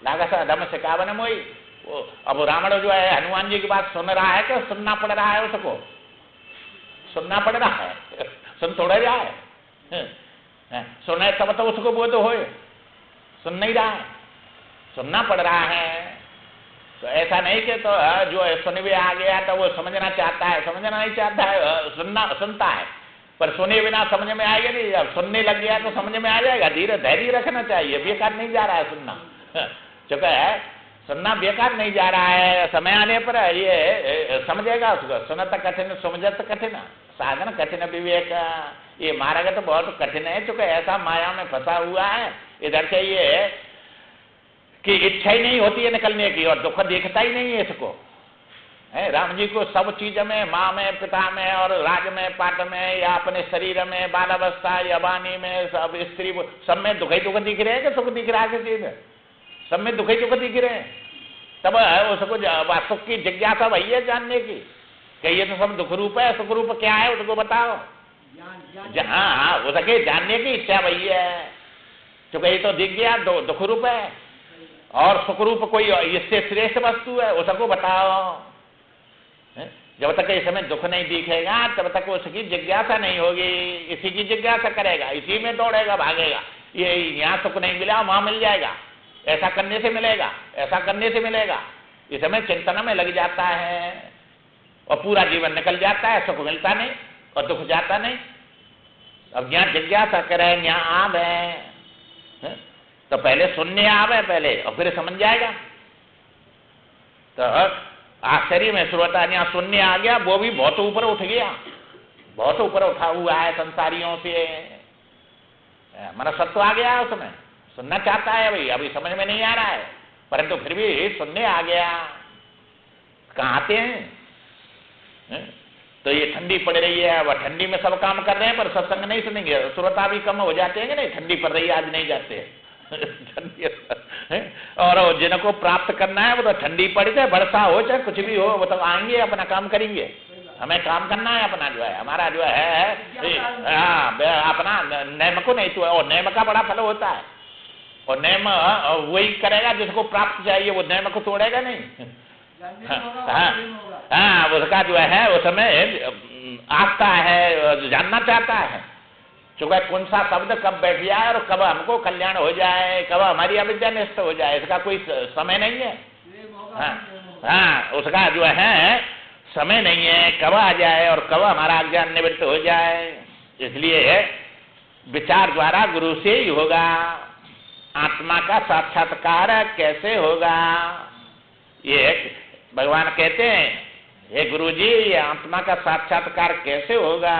लागत धर्म सिखावन मोई। वो अब रावण जो है हनुमान जी की बात सुन रहा है तो सुनना पड़ रहा है, उसको सुनना पड़ रहा है, सुन थोड़ा रहा है। सुने तब तो उसको बोध होए, सुन नहीं रहा है, सुनना पड़ रहा है। तो ऐसा नहीं कि तो जो सुन भी आ गया तो वो समझना चाहता है, समझना नहीं चाहता है, सुनता है, पर सुने बिना समझ में आएगा नहीं। अब सुनने लग गया तो समझ में आ जाएगा। धीरे धैर्य रखना चाहिए, बेकार नहीं जा रहा है सुनना, क्योंकि सुनना बेकार नहीं जा रहा है। समय आने पर ये समझेगा उसको। सुनत कठिन समझत कठिन, साधन कठिन विवेक। ये मार्ग तो बहुत कठिन है, क्योंकि ऐसा माया में फंसा हुआ है। इधर से ये कि इच्छा ही नहीं होती है निकलने की, और दुख दिखता ही नहीं है इसको। राम जी को सब चीज में, माँ में, पिता में, और राज में, पाट में, या अपने शरीर में, बाल अवस्था, यवानी में, सब स्त्री, सब में दुख ही दुख दिख रहे हैं कि सुख दिख रहा है किसी में? सब में दुख ही दुख दिख रहे हैं। तब उसको सुख की जिज्ञासा वही है जानने की कि ये तो सब दुख रूप है, सुख रूप क्या है उसको बताओ। हाँ, उसके जानने की इच्छा वही है, क्योंकि ये तो दिख गया दुख रूप है, और सुख रूप कोई इससे श्रेष्ठ वस्तु है, उसको बताओ। जब तक इस समय दुख नहीं दिखेगा तब तक उसकी जिज्ञासा नहीं होगी। इसी की जिज्ञासा करेगा, इसी में दौड़ेगा, भागेगा। ये यहाँ सुख नहीं मिला वहां मिल जाएगा, ऐसा करने से मिलेगा, ऐसा करने से मिलेगा। इस समय चिंतन में लग जाता है और पूरा जीवन निकल जाता है, सुख मिलता नहीं और दुख जाता नहीं। अब यहाँ जिज्ञासा करें, यहाँ आवे, तो पहले सुनने आवे पहले, और फिर समझ जाएगा। तो आश्चर्य में श्रोता यहाँ सुनने आ गया, वो भी बहुत ऊपर उठ गया, बहुत ऊपर उठा हुआ है संसारियों से, मनसत्व आ गया उसमें, सुनना चाहता है भाई, अभी समझ में नहीं आ रहा है, परंतु फिर भी सुनने आ गया। कहाँ आते हैं? तो ये ठंडी पड़ रही है, वह ठंडी में सब काम कर रहे हैं पर सत्संग नहीं सुनेंगे, श्रोता भी कम हो जाते हैं कि नहीं, ठंडी पड़ रही है आज नहीं जाते और जिनको प्राप्त करना है वो तो ठंडी पड़ी चाहे वर्षा हो चाहे कुछ भी हो, वो तो आएंगे, अपना काम करेंगे। हमें काम करना है अपना, जो है हमारा जो है अपना नेम को नहीं तो, और नेम का बड़ा फल होता है, और नेम वही करेगा जिसको प्राप्त चाहिए, वो नेम को तोड़ेगा नहीं। हाँ, उसका जो है उसमें आता है, जानना चाहता है, चूंकि कौन सा शब्द कब बैठ जाए और कब हमको कल्याण हो जाए, कब हमारी अविद्या नष्ट हो जाए, इसका कोई समय नहीं है। हाँ, उसका जो है समय नहीं है, कब आ जाए और कब हमारा अज्ञान निवृत्त हो जाए। इसलिए विचार द्वारा गुरु से ही होगा। आत्मा का साक्षात्कार कैसे होगा? ये भगवान कहते हैं हे गुरुजी, ये आत्मा का साक्षात्कार कैसे होगा?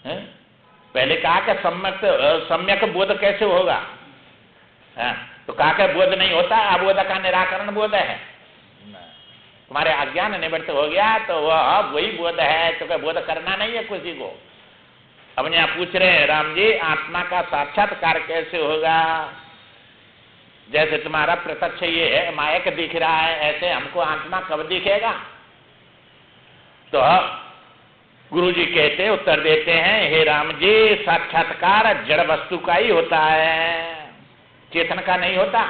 है? पहले कहा कि सम्यक बोध कैसे होगा? है? तो कहा कि बोध नहीं होता, अबोध का निराकरण बोध है। तुम्हारे अज्ञान निवृत्त हो गया तो वह वही बोध है, तो बोध करना नहीं है किसी को। अब यहाँ पूछ रहे हैं राम जी, आत्मा का साक्षात्कार कैसे होगा? जैसे तुम्हारा प्रत्यक्ष ये है मायक दिख रहा है, ऐसे हमको आत्मा कब दिखेगा? तो गुरु जी कहते उत्तर देते हैं, हे राम जी, साक्षात्कार जड़ वस्तु का ही होता है, चेतन का नहीं होता।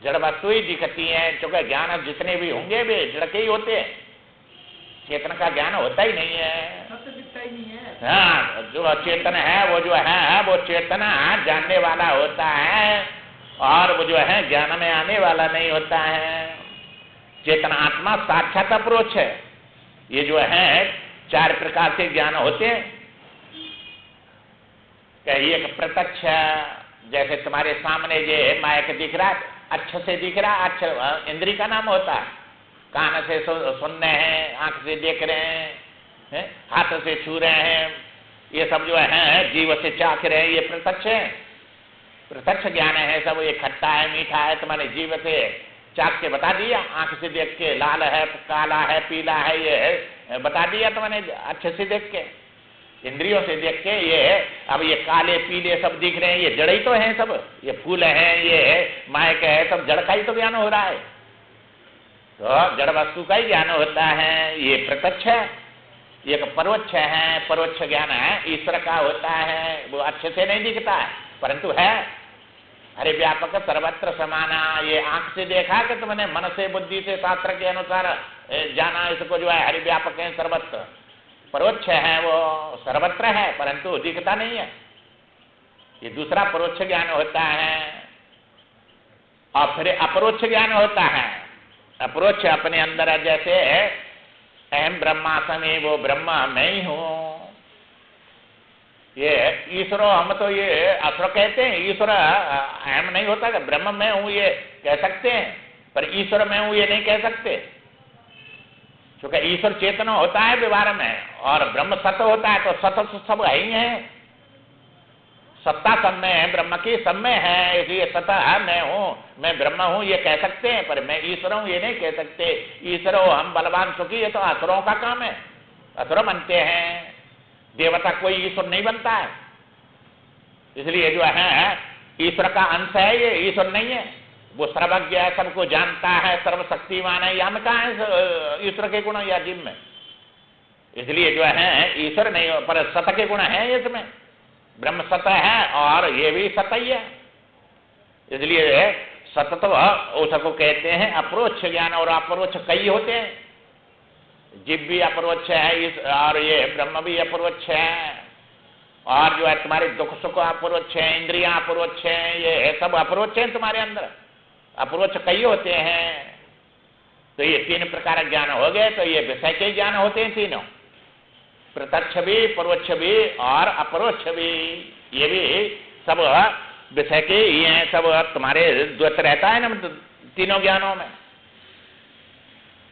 जड़ वस्तु ही दिखती है, क्योंकि ज्ञान जितने भी होंगे वे जड़ के ही होते हैं, चेतन का ज्ञान होता ही नहीं है। हाँ, जो चेतन है वो जो है वो चेतन जानने वाला होता है, और वो जो है ज्ञान में आने वाला नहीं होता है। चेतन आत्मा साक्षात अप्रोच है। ये जो है 4 प्रकार से ज्ञान होते हैं। एक प्रत्यक्ष, जैसे तुम्हारे सामने ये मायक दिख रहा है, अच्छे से दिख रहा है, अच्छा इंद्री का नाम होता है। कान से सुन रहे हैं, आंख से देख रहे हैं, हाथ से छू रहे हैं, ये सब जो है जीव से चाख रहे हैं, ये प्रत्यक्ष है, प्रत्यक्ष ज्ञान है सब। ये खट्टा है, मीठा है, तुम्हारे जीव से चाक के बता दिया, आंख से देख के लाल है, काला है, पीला है, ये है बता दिया तुमने अच्छे से देख के, इंद्रियों से देख के। ये अब ये काले पीले सब दिख रहे हैं, ये जड़ ही तो है सब, ये फूल है, ये मायक है, सब जड़ का ही तो ज्ञान हो रहा है। तो जड़ वस्तु का ही ज्ञान होता है, ये प्रत्यक्ष है। ये परोक्ष है, परोक्ष ज्ञान है, ईश्वर का होता है, वो अच्छे से नहीं दिखता है परंतु है, हरे व्यापक सर्वत्र समाना। ये आंख से देखा कि तुमने मन से बुद्धि से शास्त्र के अनुसार जाना, इसको जो है हरि व्यापक है, सर्वत्र परोक्ष है, वो सर्वत्र है परंतु दिखता नहीं है। ये दूसरा परोक्ष ज्ञान होता है। और फिर अपरोक्ष ज्ञान होता है। अपरोक्ष अपने अंदर है, जैसे अहम ब्रह्मास्मि, वो ब्रह्म मैं ही हूं। ये ईश्वर, हम तो ये असुर कहते हैं, ईश्वर अहम नहीं होता कि ब्रह्म मैं हूं ये कह सकते हैं, पर ईश्वर मैं हूं ये नहीं कह सकते, क्योंकि ईश्वर चेतन होता है व्यवहार में और ब्रह्म सत्य होता है, तो सत्य सब है ही है, सत्ता सब में है, ब्रह्म की सब में है, इसलिए सत्ता मैं हूं, मैं ब्रह्म हूं ये कह सकते हैं, पर मैं ईश्वर हूं ये नहीं कह सकते। ईश्वर हो हम बलवान सुखी, ये तो असुरों का काम है, असुर बनते हैं, देवता कोई ईश्वर नहीं बनता है। इसलिए जो है ईश्वर का अंश है, ये ईश्वर नहीं है। वो सर्वज्ञ है, सबको जानता है, सर्वशक्तिमान है, या में कहा है ईश्वर के गुण या जीव में। इसलिए जो है ईश्वर नहीं, पर सत्य के गुण है इसमें, ब्रह्म सत्य है और ये भी सत्य ही है। इसलिए सत्य तो उसको कहते हैं अपरोक्ष ज्ञान, और अपरोक्ष कई होते हैं, जीव भी अपरोक्ष है और ये ब्रह्म भी अपरोक्ष है, और जो है तुम्हारे दुख सुख अपरोक्ष है, इंद्रियां अपरोक्ष है, ये सब अपरोक्ष है तुम्हारे अंदर, अपरोक्ष कई होते हैं। तो ये 3 प्रकार ज्ञान हो गए, तो ये विषय के ज्ञान होते हैं तीनों, प्रत्यक्ष भी, परोक्ष भी और अपरोक्ष भी। ये भी सब विषय के ही हैं, सब तुम्हारे द्वैत रहता है ना तीनों ज्ञानों में।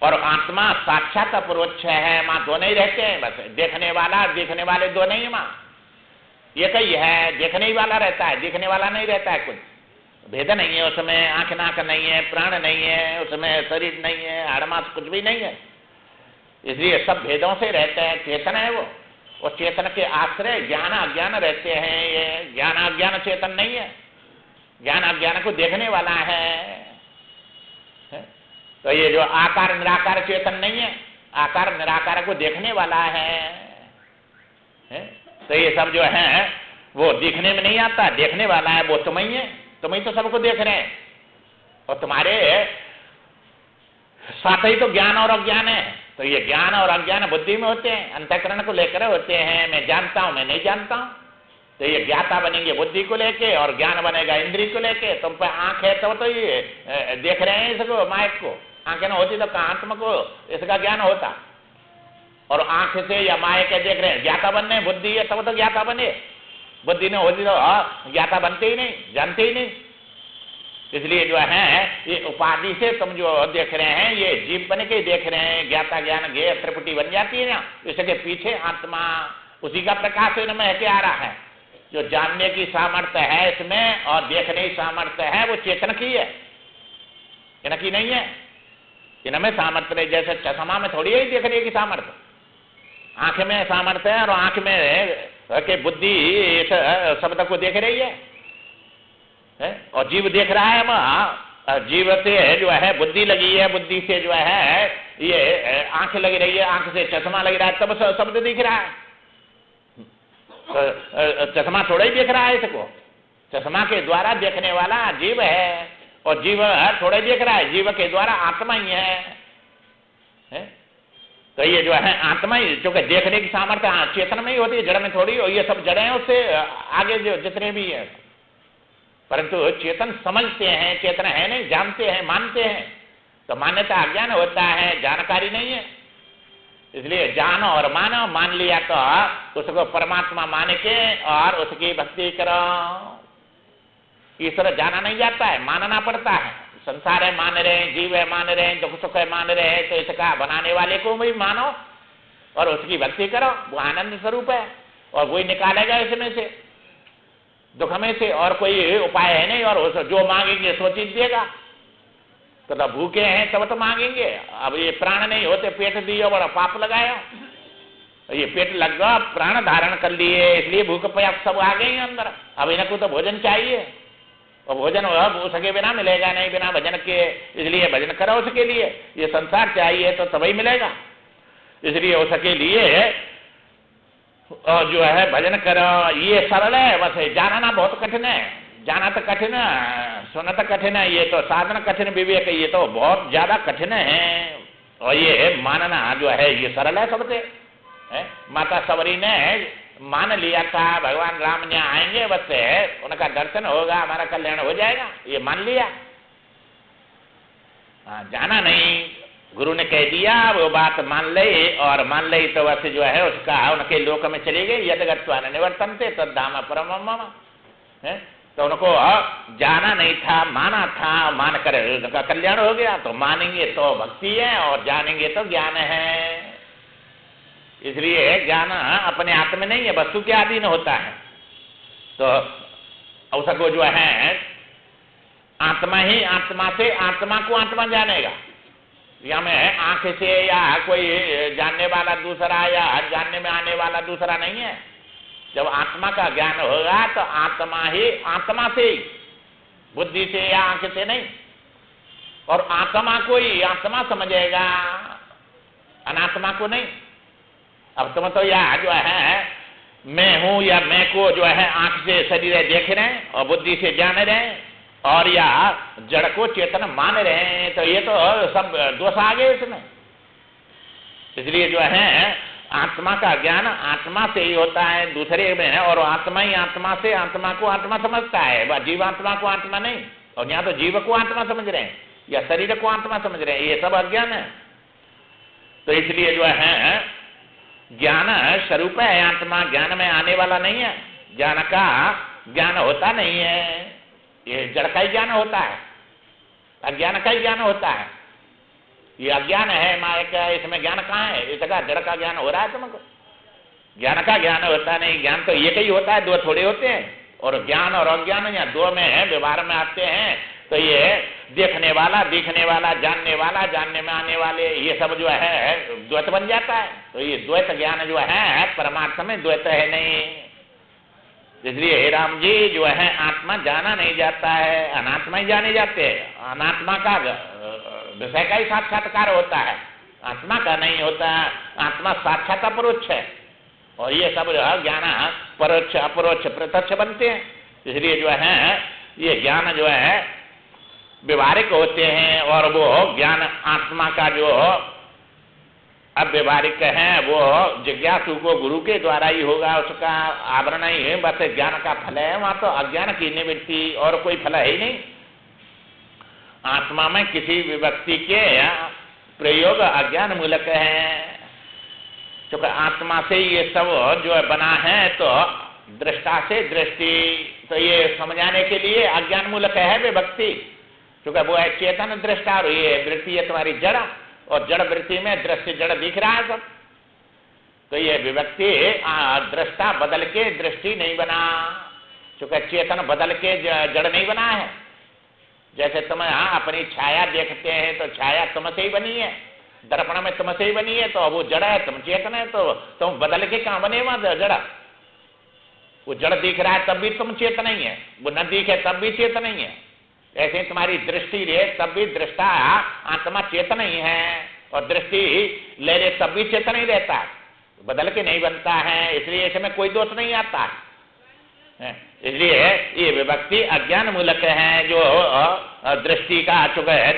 और आत्मा साक्षात अपरोक्ष है, मां दोनों ही रहते हैं, बस देखने वाला देखने वाले दो नहीं है, मां एक ही है, देखने ही वाला रहता है, देखने वाला नहीं रहता है, कुछ भेद नहीं है उसमें, आंख नाक नहीं है, प्राण नहीं है उसमें, शरीर नहीं है, हाड़मास कुछ भी नहीं है। इसलिए सब भेदों से रहते हैं, चेतन है वो, और चेतन के आश्रय ज्ञान अज्ञान रहते हैं। ये ज्ञान अज्ञान चेतन नहीं है, ज्ञान अज्ञान को देखने वाला है। तो ये जो आकार निराकार चेतन नहीं है, आकार निराकार को देखने वाला है। तो ये सब जो है वो दिखने में नहीं आता, देखने वाला है, वो तुम ही है, तुम ही तो सबको देख रहे हैं, और तुम्हारे साथ ही तो ज्ञान और अज्ञान है। तो ये ज्ञान और अज्ञान बुद्धि में होते हैं, अंतःकरण को लेकर होते हैं, मैं जानता हूं मैं नहीं जानता हूं। तो ये ज्ञाता बनेंगे बुद्धि को लेके, और ज्ञान बनेगा इंद्रिय को लेके। तुम पे आंख है तो ये देख रहे हैं इसको, माइक को, आंखें न होती तो कहां तुमको इसका ज्ञान होता। और आंख से या माइक के देख रहे हैं, ज्ञाता बनने बुद्धि है तब तो ज्ञाता बने, बुद्धि न होती तो ज्ञाता बनते ही नहीं, जानते ही नहीं। इसलिए जो है ये उपाधि से तुम जो देख रहे हैं ये जीव बन के देख रहे हैं, ज्ञाता ज्ञान ज्ञेय त्रिपुटी बन जाती है ना, इसके पीछे आत्मा उसी का प्रकाश इनमें के आ रहा है। जो जानने की सामर्थ्य है इसमें और देखने की सामर्थ्य है वो चेतन की है, इनकी नहीं है। इनमें सामर्थ्य नहीं, जैसे चश्मा में थोड़ी है देखने की सामर्थ्य, आंख में सामर्थ्य है और आंख में के बुद्धि इस शब्द को देख रही है, और जीव देख रहा है। वहां जीव से जो है बुद्धि लगी है, बुद्धि से जो है ये आंख लग रही है, आंख से चश्मा लग रहा है, तब शब्द दिख रहा है। चश्मा थोड़ा ही देख रहा है इसको, चश्मा के द्वारा देखने वाला जीव है और जीव थोड़ा ही देख रहा है, जीव के द्वारा आत्मा ही है। तो ये जो है आत्मा ही, क्योंकि देखने की सामर्थ्य चेतन में ही होती है, जड़ में थोड़ी। और ये सब जड़ें उससे आगे जो जितने भी है, परंतु चेतन समझते हैं, चेतन है नहीं, जानते हैं, मानते हैं। तो मान्यता अज्ञान होता है, जानकारी नहीं है। इसलिए जानो और मानो, मान लिया तो उसको परमात्मा मान के और उसकी भक्ति करो। ईश्वर जाना नहीं जाता है, मानना पड़ता है। संसार है मान रहे हैं, जीव है मान रहे हैं, दुख सुख है मान रहे हैं, तो इसका बनाने वाले को भी मानो और उसकी भक्ति करो। वो आनंद स्वरूप है और वही निकालेगा इसमें से, दुख में से, और कोई उपाय है नहीं। और जो मांगेंगे सो चीज देगा। तो भूखे हैं तब तो मांगेंगे। अब ये प्राण नहीं होते, पेट दिए बड़ा पाप लगाया, ये पेट लग गया, प्राण धारण कर लिए, इसलिए भूख प्यास सब आ गई अंदर। अब इनको तो भोजन चाहिए और भोजन उसके बिना मिलेगा नहीं, बिना भजन के। इसलिए भजन करो उसके लिए, ये संसार चाहिए तो तभी मिलेगा। इसलिए उसके लिए और जो है भजन करो। ये सरल है, बस जानना बहुत कठिन है। जाना तो कठिन है, सुनना तो कठिन है, ये तो साधन कठिन, विवेक ये तो बहुत ज्यादा कठिन है। और ये मानना जो है ये सरल है सबसे। माता सबरी ने मान लिया था भगवान राम यहाँ आएंगे, बस उनका दर्शन होगा, हमारा कल्याण हो जाएगा, ये मान लिया। जाना नहीं, गुरु ने कह दिया, वो बात मान ली, और मान ली तो बस जो है उसका उनके लोक में चले गए। यदगत्वा निवर्तन्ते तद्धाम परमम मम। तो उनको जाना नहीं था, माना था, मान कर उनका कल्याण हो गया। तो मानेंगे तो भक्ति है और जानेंगे तो ज्ञान है। इसलिए ज्ञान अपने आत्म में नहीं है, वस्तु के अधीन होता है। तो उसको जो है आत्मा ही आत्मा से आत्मा को आत्मा जानेगा। या में आंख से या कोई जानने वाला दूसरा या जानने में आने वाला दूसरा नहीं है। जब आत्मा का ज्ञान होगा तो आत्मा ही आत्मा से ही, बुद्धि से या आंख से नहीं। और आत्मा को ही आत्मा समझेगा, अनात्मा को नहीं। अब तुम तो यह जो है मैं हूं या मैं को जो है आंख से शरीर देख रहे हैं और बुद्धि से जान रहे हैं, और या जड़ को चेतन मान रहे हैं, तो ये तो सब दोष आ गए इसमें। इसलिए जो है आत्मा का ज्ञान आत्मा से ही होता है, दूसरे में है। और आत्मा ही आत्मा से आत्मा को आत्मा समझता है, जीवात्मा को आत्मा नहीं। और यहाँ तो जीव को आत्मा समझ रहे हैं या शरीर को आत्मा समझ रहे हैं, ये सब अज्ञान है। तो इसलिए जो है ज्ञान स्वरूप है आत्मा, ज्ञान में आने वाला नहीं है। ज्ञान का ज्ञान होता नहीं है, ये जड़ का ही ज्ञान होता है, अज्ञान का ही ज्ञान होता है। ये अज्ञान है माया का, इसमें ज्ञान कहाँ है? इसका जड़ का ज्ञान हो रहा है तुमको। ज्ञान का ज्ञान होता नहीं, ज्ञान तो एक ही होता है, दो थोड़े होते हैं। और ज्ञान और अज्ञान या दो में है, व्यवहार में आते हैं। तो ये देखने वाला, दिखने वाला, जानने वाला, जानने में आने वाले, ये सब जो है द्वैत बन जाता है। तो ये द्वैत ज्ञान जो है परमात्मा में द्वैत है नहीं। इसलिए हे राम जी जो है आत्मा जाना नहीं जाता है, अनात्मा ही जाने जाते हैं। अनात्मा का विषय का ही साक्षात्कार होता है, आत्मा का नहीं होता। आत्मा साक्षात अपरोक्ष है और ये सब जो है ज्ञान परोक्ष अपरोक्ष प्रत्यक्ष बनते हैं। इसलिए जो है ये ज्ञान जो है व्यवहारिक होते हैं, और वो ज्ञान आत्मा का जो अव्यवहारिक है वो जिज्ञासु को गुरु के द्वारा ही होगा, उसका आवरण ही है, बस ज्ञान का फल है। वहां तो अज्ञान की निवृत्ति और कोई फल है ही नहीं। आत्मा में किसी भी व्यक्ति के प्रयोग अज्ञान मूलक है, क्योंकि आत्मा से ये सब जो बना है। तो दृष्टा से दृष्टि, तो ये समझाने के लिए अज्ञान मूलक है वे भक्ति। क्योंकि वो है चेतन दृष्टा और ये वृत्ति है तुम्हारी जड़, और जड़ वृत्ति में दृश्य जड़ दिख रहा है सब। तो ये विभक्ति दृष्टा बदल के दृष्टि नहीं बना, क्योंकि चेतन बदल के जड़ नहीं बना है। जैसे तुम अपनी छाया देखते हैं तो छाया तुमसे ही बनी है, दर्पण में तुमसे ही बनी है, तो वो जड़ है, तुम चेतन है, तो तुम बदल के कहां बने वहां जड़? वो जड़ दिख रहा है तब भी तुम चेतन नहीं है, वो न दिखे तब भी चेतन नहीं है। ऐसे तुम्हारी दृष्टि रहे तब भी दृष्टा आत्मा चेतन ही है, और दृष्टि ले ले तब भी चेतन ही रहता है, बदल के नहीं बनता है। इसलिए इसमें कोई दोष नहीं आता है। इसलिए ये विभक्ति अज्ञान मूलक है, जो दृष्टि का चुका है,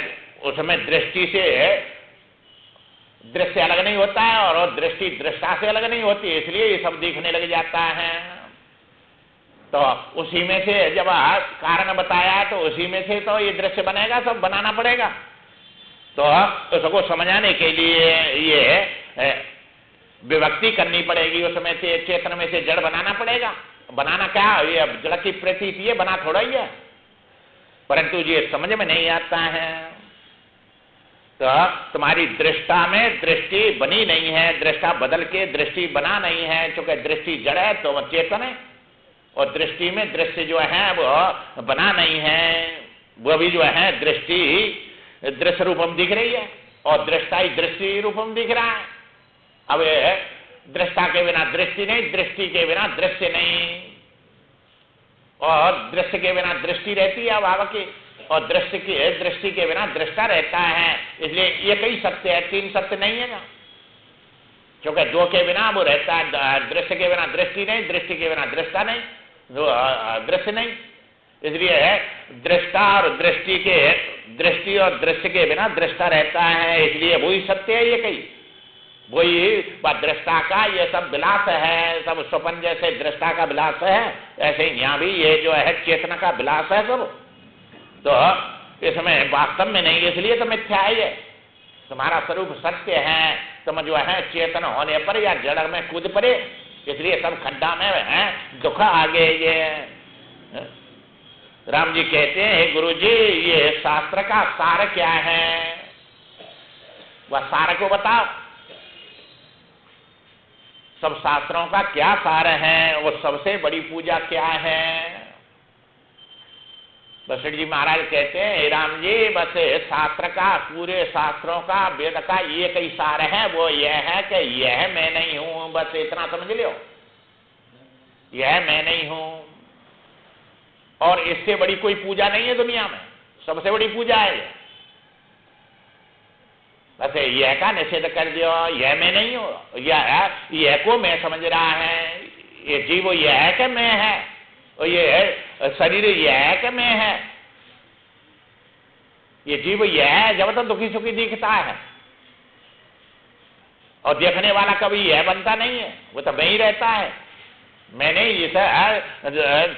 उसमें दृष्टि से दृश्य अलग नहीं होता है और दृष्टि दृष्टा से अलग नहीं होती, इसलिए ये सब दिखने लग जाता है। तो उसी में से जब कारण बताया तो उसी में से तो ये दृश्य बनेगा, सब बनाना पड़ेगा। तो उसको समझाने के लिए ये विभक्ति करनी पड़ेगी, उसमें से चेतन में से जड़ बनाना पड़ेगा। बनाना क्या, ये जड़ की प्रतीति है, बना थोड़ा ही है, परंतु ये समझ में नहीं आता है। तो तुम्हारी दृष्टा में दृष्टि बनी नहीं है, दृष्टा बदल के दृष्टि बना नहीं है, क्योंकि दृष्टि जड़ है तो वह चेतन है, और दृष्टि में दृश्य जो है वो बना नहीं है, वो भी जो है दृष्टि दृश्य रूपम दिख रही है, और दृष्टा ही दृष्टि रूपम दिख रहा है। अब दृष्टा के बिना दृष्टि नहीं, दृष्टि के बिना दृश्य नहीं, और दृश्य के बिना दृष्टि रहती है भाव की, और दृष्टि के बिना दृष्टा रहता है। इसलिए एक ही सत्य है, तीन सत्य नहीं है ना, क्योंकि दो के बिना वो रहता है, दृश्य के बिना दृष्टि नहीं, दृष्टि के बिना दृष्टा नहीं, दृश्य नहीं। इसलिए दृष्टा और दृष्टि और दृश्य के बिना दृष्टा रहता है, इसलिए वही सत्य है, ये कही वही दृष्टा का ये सब विलास है, सब स्वप्न जैसे दृष्टा का विलास है, ऐसे यहाँ भी ये जो है चेतना का विलास है सब। तो इसमें वास्तव में नहीं, इसलिए तो मिथ्या है। तुम्हारा स्वरूप सत्य है, तुम जो है चेतन होने पर या जड़ में कूद पड़े, इसलिए सब खड्डा में है, दुख आगे। ये राम जी कहते हैं, गुरु जी ये शास्त्र का सार क्या है, वह सार को बताओ। सब शास्त्रों का क्या सार है, वो सबसे बड़ी पूजा क्या है? वशिष्ठ जी महाराज कहते हैं, हे राम जी, बस शास्त्र का, पूरे शास्त्रों का, वेद का एक ही सार है, वो यह है कि यह मैं नहीं हूं, बस इतना समझ लो, यह मैं नहीं हूं। और इससे बड़ी कोई पूजा नहीं है दुनिया में, सबसे बड़ी पूजा है। बस यह का निषेध कर दियो, यह मैं नहीं हूं, यह को मैं समझ रहा है, ये जीव यह है कि मैं है, और ये शरीर यह है कि मैं है, ये जीव यह है, जब तक दुखी सुखी दिखता है, और देखने वाला कभी यह बनता नहीं है, वो तो वही रहता है। मैंने इस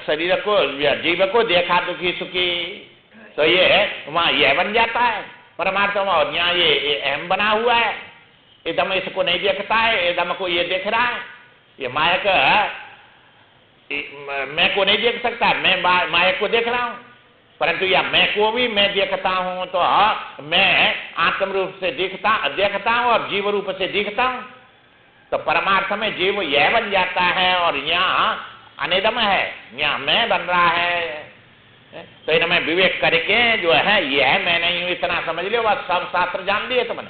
शरीर को, जीव को देखा दुखी सुखी, तो ये वहां यह बन जाता है परमात्मा, और यहाँ ये अहम बना हुआ है, एकदम इसको नहीं देखता है, एकदम को ये देख रहा है। ये माया का मैं को नहीं देख सकता, मैं माया को देख रहा हूं, परंतु या मैं को भी मैं देखता हूं, तो मैं आत्म रूप से देखता हूं और जीव रूप से दिखता हूं, तो परमार्थ में जीव यह बन जाता है, और यहाँ अनिदम है, यहाँ मैं बन रहा है। तो इनमें विवेक करके जो है यह मैं नहीं हूं, इतना समझ लो, बस सब शास्त्र जान लिए तुमने,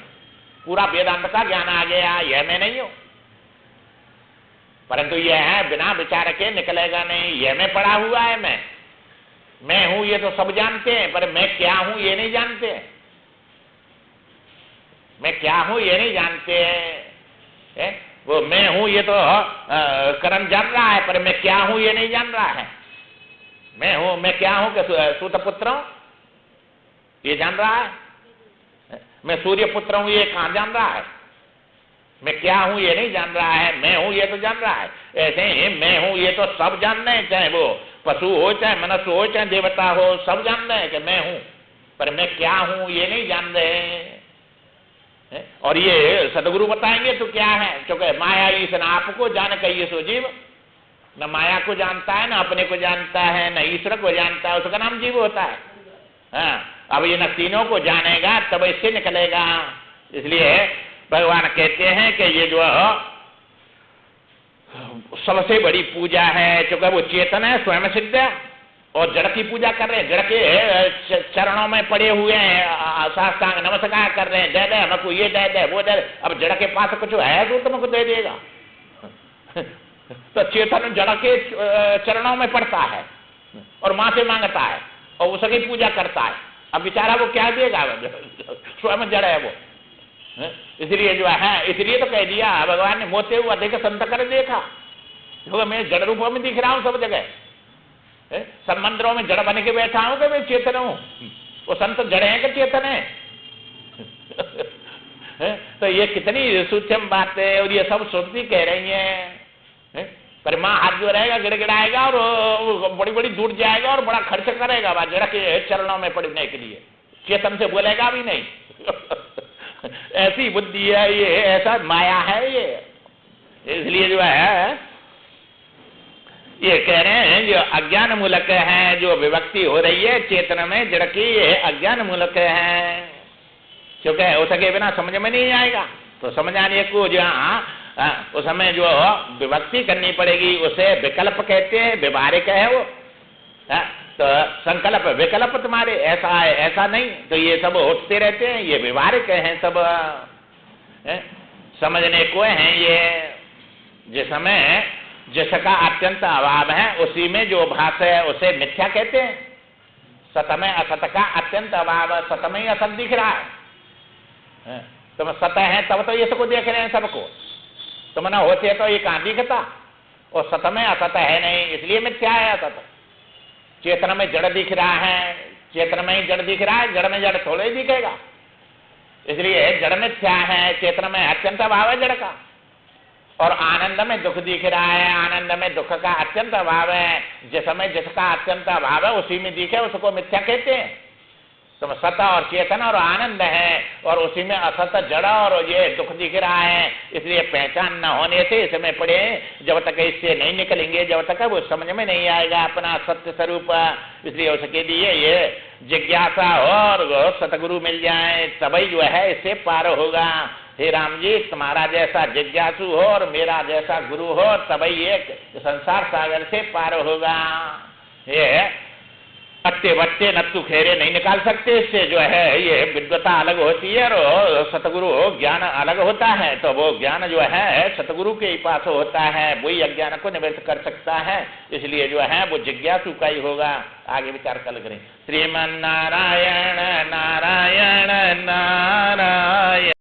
पूरा वेदांत का ज्ञान आ गया, यह मैं नहीं हूं। परंतु यह है बिना विचार के निकलेगा नहीं, यह मैं पड़ा हुआ है, मैं हूं ये तो सब जानते हैं, पर मैं क्या हूं ये नहीं जानते, मैं क्या हूं ये नहीं जानते हैं। वो मैं हूं ये तो कर्म जान रहा है, पर मैं क्या हूं ये नहीं जान रहा है। मैं क्या हूं कि सूत पुत्र हूं ये जान रहा है, मैं सूर्य पुत्र हूं ये कहां जान रहा है। मैं क्या हूं ये नहीं जान रहा है, मैं हूं ये तो जान रहा है। ऐसे ही मैं हूं ये तो सब जान रहे हैं, चाहे वो पशु हो, चाहे मनुष्य हो, चाहे देवता हो, सब जान रहे हैं कि मैं हूं, पर मैं क्या हूं ये नहीं जान रहे हैं। और ये सदगुरु बताएंगे तो क्या है, क्योंकि माया इस न आपको जान कहिए सो जीव, न माया को जानता है, न अपने को जानता है, न ईश्वर को जानता है, उसका नाम जीव होता है। हाँ, अब इन तीनों को जानेगा तब इससे निकलेगा। इसलिए भगवान कहते हैं कि ये जो सबसे बड़ी पूजा है, क्योंकि वो चेतन है, स्वयं सिद्ध है, और जड़ की पूजा कर रहे हैं, जड़ के चरणों में पड़े हुए हैं, साष्टांग नमस्कार कर रहे हैं, दे दे हमको, ये दे दे, वो दे दे। अब जड़ के पास कुछ है तो तुमको दे देगा। तो चेतन जड़ के चरणों में पड़ता है और मां से मांगता है और उसकी पूजा करता है। अब बेचारा वो क्या देगा, स्वयं जड़ है वो। इसलिए जो है, इसलिए तो कह दिया भगवान ने, मोते हुआ अधिक संत कर देखा, क्योंकि मैं जड़ रूप में दिख रहा हूं सब जगह। सब मंदिरों में जड़ बन के बैठा हूं कि मैं चेतन हूं? वो संत जड़ है कि चेतन है? तो ये कितनी सूक्ष्म बात है, और ये सब सुनती कह रही है। पर मां हाथ जो रहेगा गिड़गिड़ाएगा और बड़ी बड़ी दूर जाएगा और बड़ा खर्च करेगा वह जड़ के चरणों में पड़ने के लिए, चेतन से बोलेगा भी नहीं। ऐसी बुद्धि है ये, ऐसा माया है ये। इसलिए जो है ये कह रहे हैं जो अज्ञान मूलक है, जो विभक्ति हो रही है चेतन में जड़ की, ये अज्ञान मूलक है, क्योंकि उसके बिना समझ में नहीं आएगा। तो समझ आने को जहाँ उस समय जो विभक्ति करनी पड़ेगी उसे विकल्प कहते हैं, व्यवहारिक है वो। तो संकल्प विकल्प तुम्हारे ऐसा है ऐसा नहीं, तो ये सब होते रहते हैं, ये व्यवहारिक हैं सब, समझने को हैं ये। जिसमें जिसका अत्यंत अभाव है उसी में जो भास है उसे मिथ्या कहते हैं। सत में असत का अत्यंत अभाव, सत में ही असत दिख रहा है। तुम सत है तब तो ये सबको देख रहे हैं सबको, तुम न होते तो ये कहां दिखता। और सत में असत है नहीं, इसलिए मिथ्या है असत। चेतन में जड़ दिख रहा है, चेतन में ही जड़ दिख रहा है, जड़ में जड़ थोड़े ही दिखेगा। इसलिए जड़ मिथ्या है, चेतन में अत्यंत अभाव है जड़ का। और आनंद में दुख दिख रहा है, आनंद में दुख का अत्यंत अभाव है। जिसमें जिसका अत्यंत अभाव है उसी में दिखे उसको मिथ्या कहते हैं। तो सत और चेतन और आनंद है, और उसी में असत जड़ और ये दुख दिख रहा है। इसलिए पहचान न होने से इसमें पड़े, जब तक इससे नहीं निकलेंगे, जब तक वो समझ में नहीं आएगा अपना सत्य स्वरूप। इसलिए उसके लिए ये जिज्ञासा और सतगुरु मिल जाए तभी जो है इससे पार होगा। हे राम जी, तुम्हारा जैसा जिज्ञासु हो और मेरा जैसा गुरु हो तभी एक संसार सागर से पार होगा। ये अट्टे बट्टे नत्तू खेरे नहीं निकाल सकते इससे। जो है ये विद्वता अलग होती है और सतगुरु ज्ञान अलग होता है। तो वो ज्ञान जो है सतगुरु के ही पास होता है, वही अज्ञान को निवृत्त कर सकता है। इसलिए जो है वो जिज्ञासु का ही होगा। आगे विचार कल करें। श्रीमन नारायण नारायण नारायण।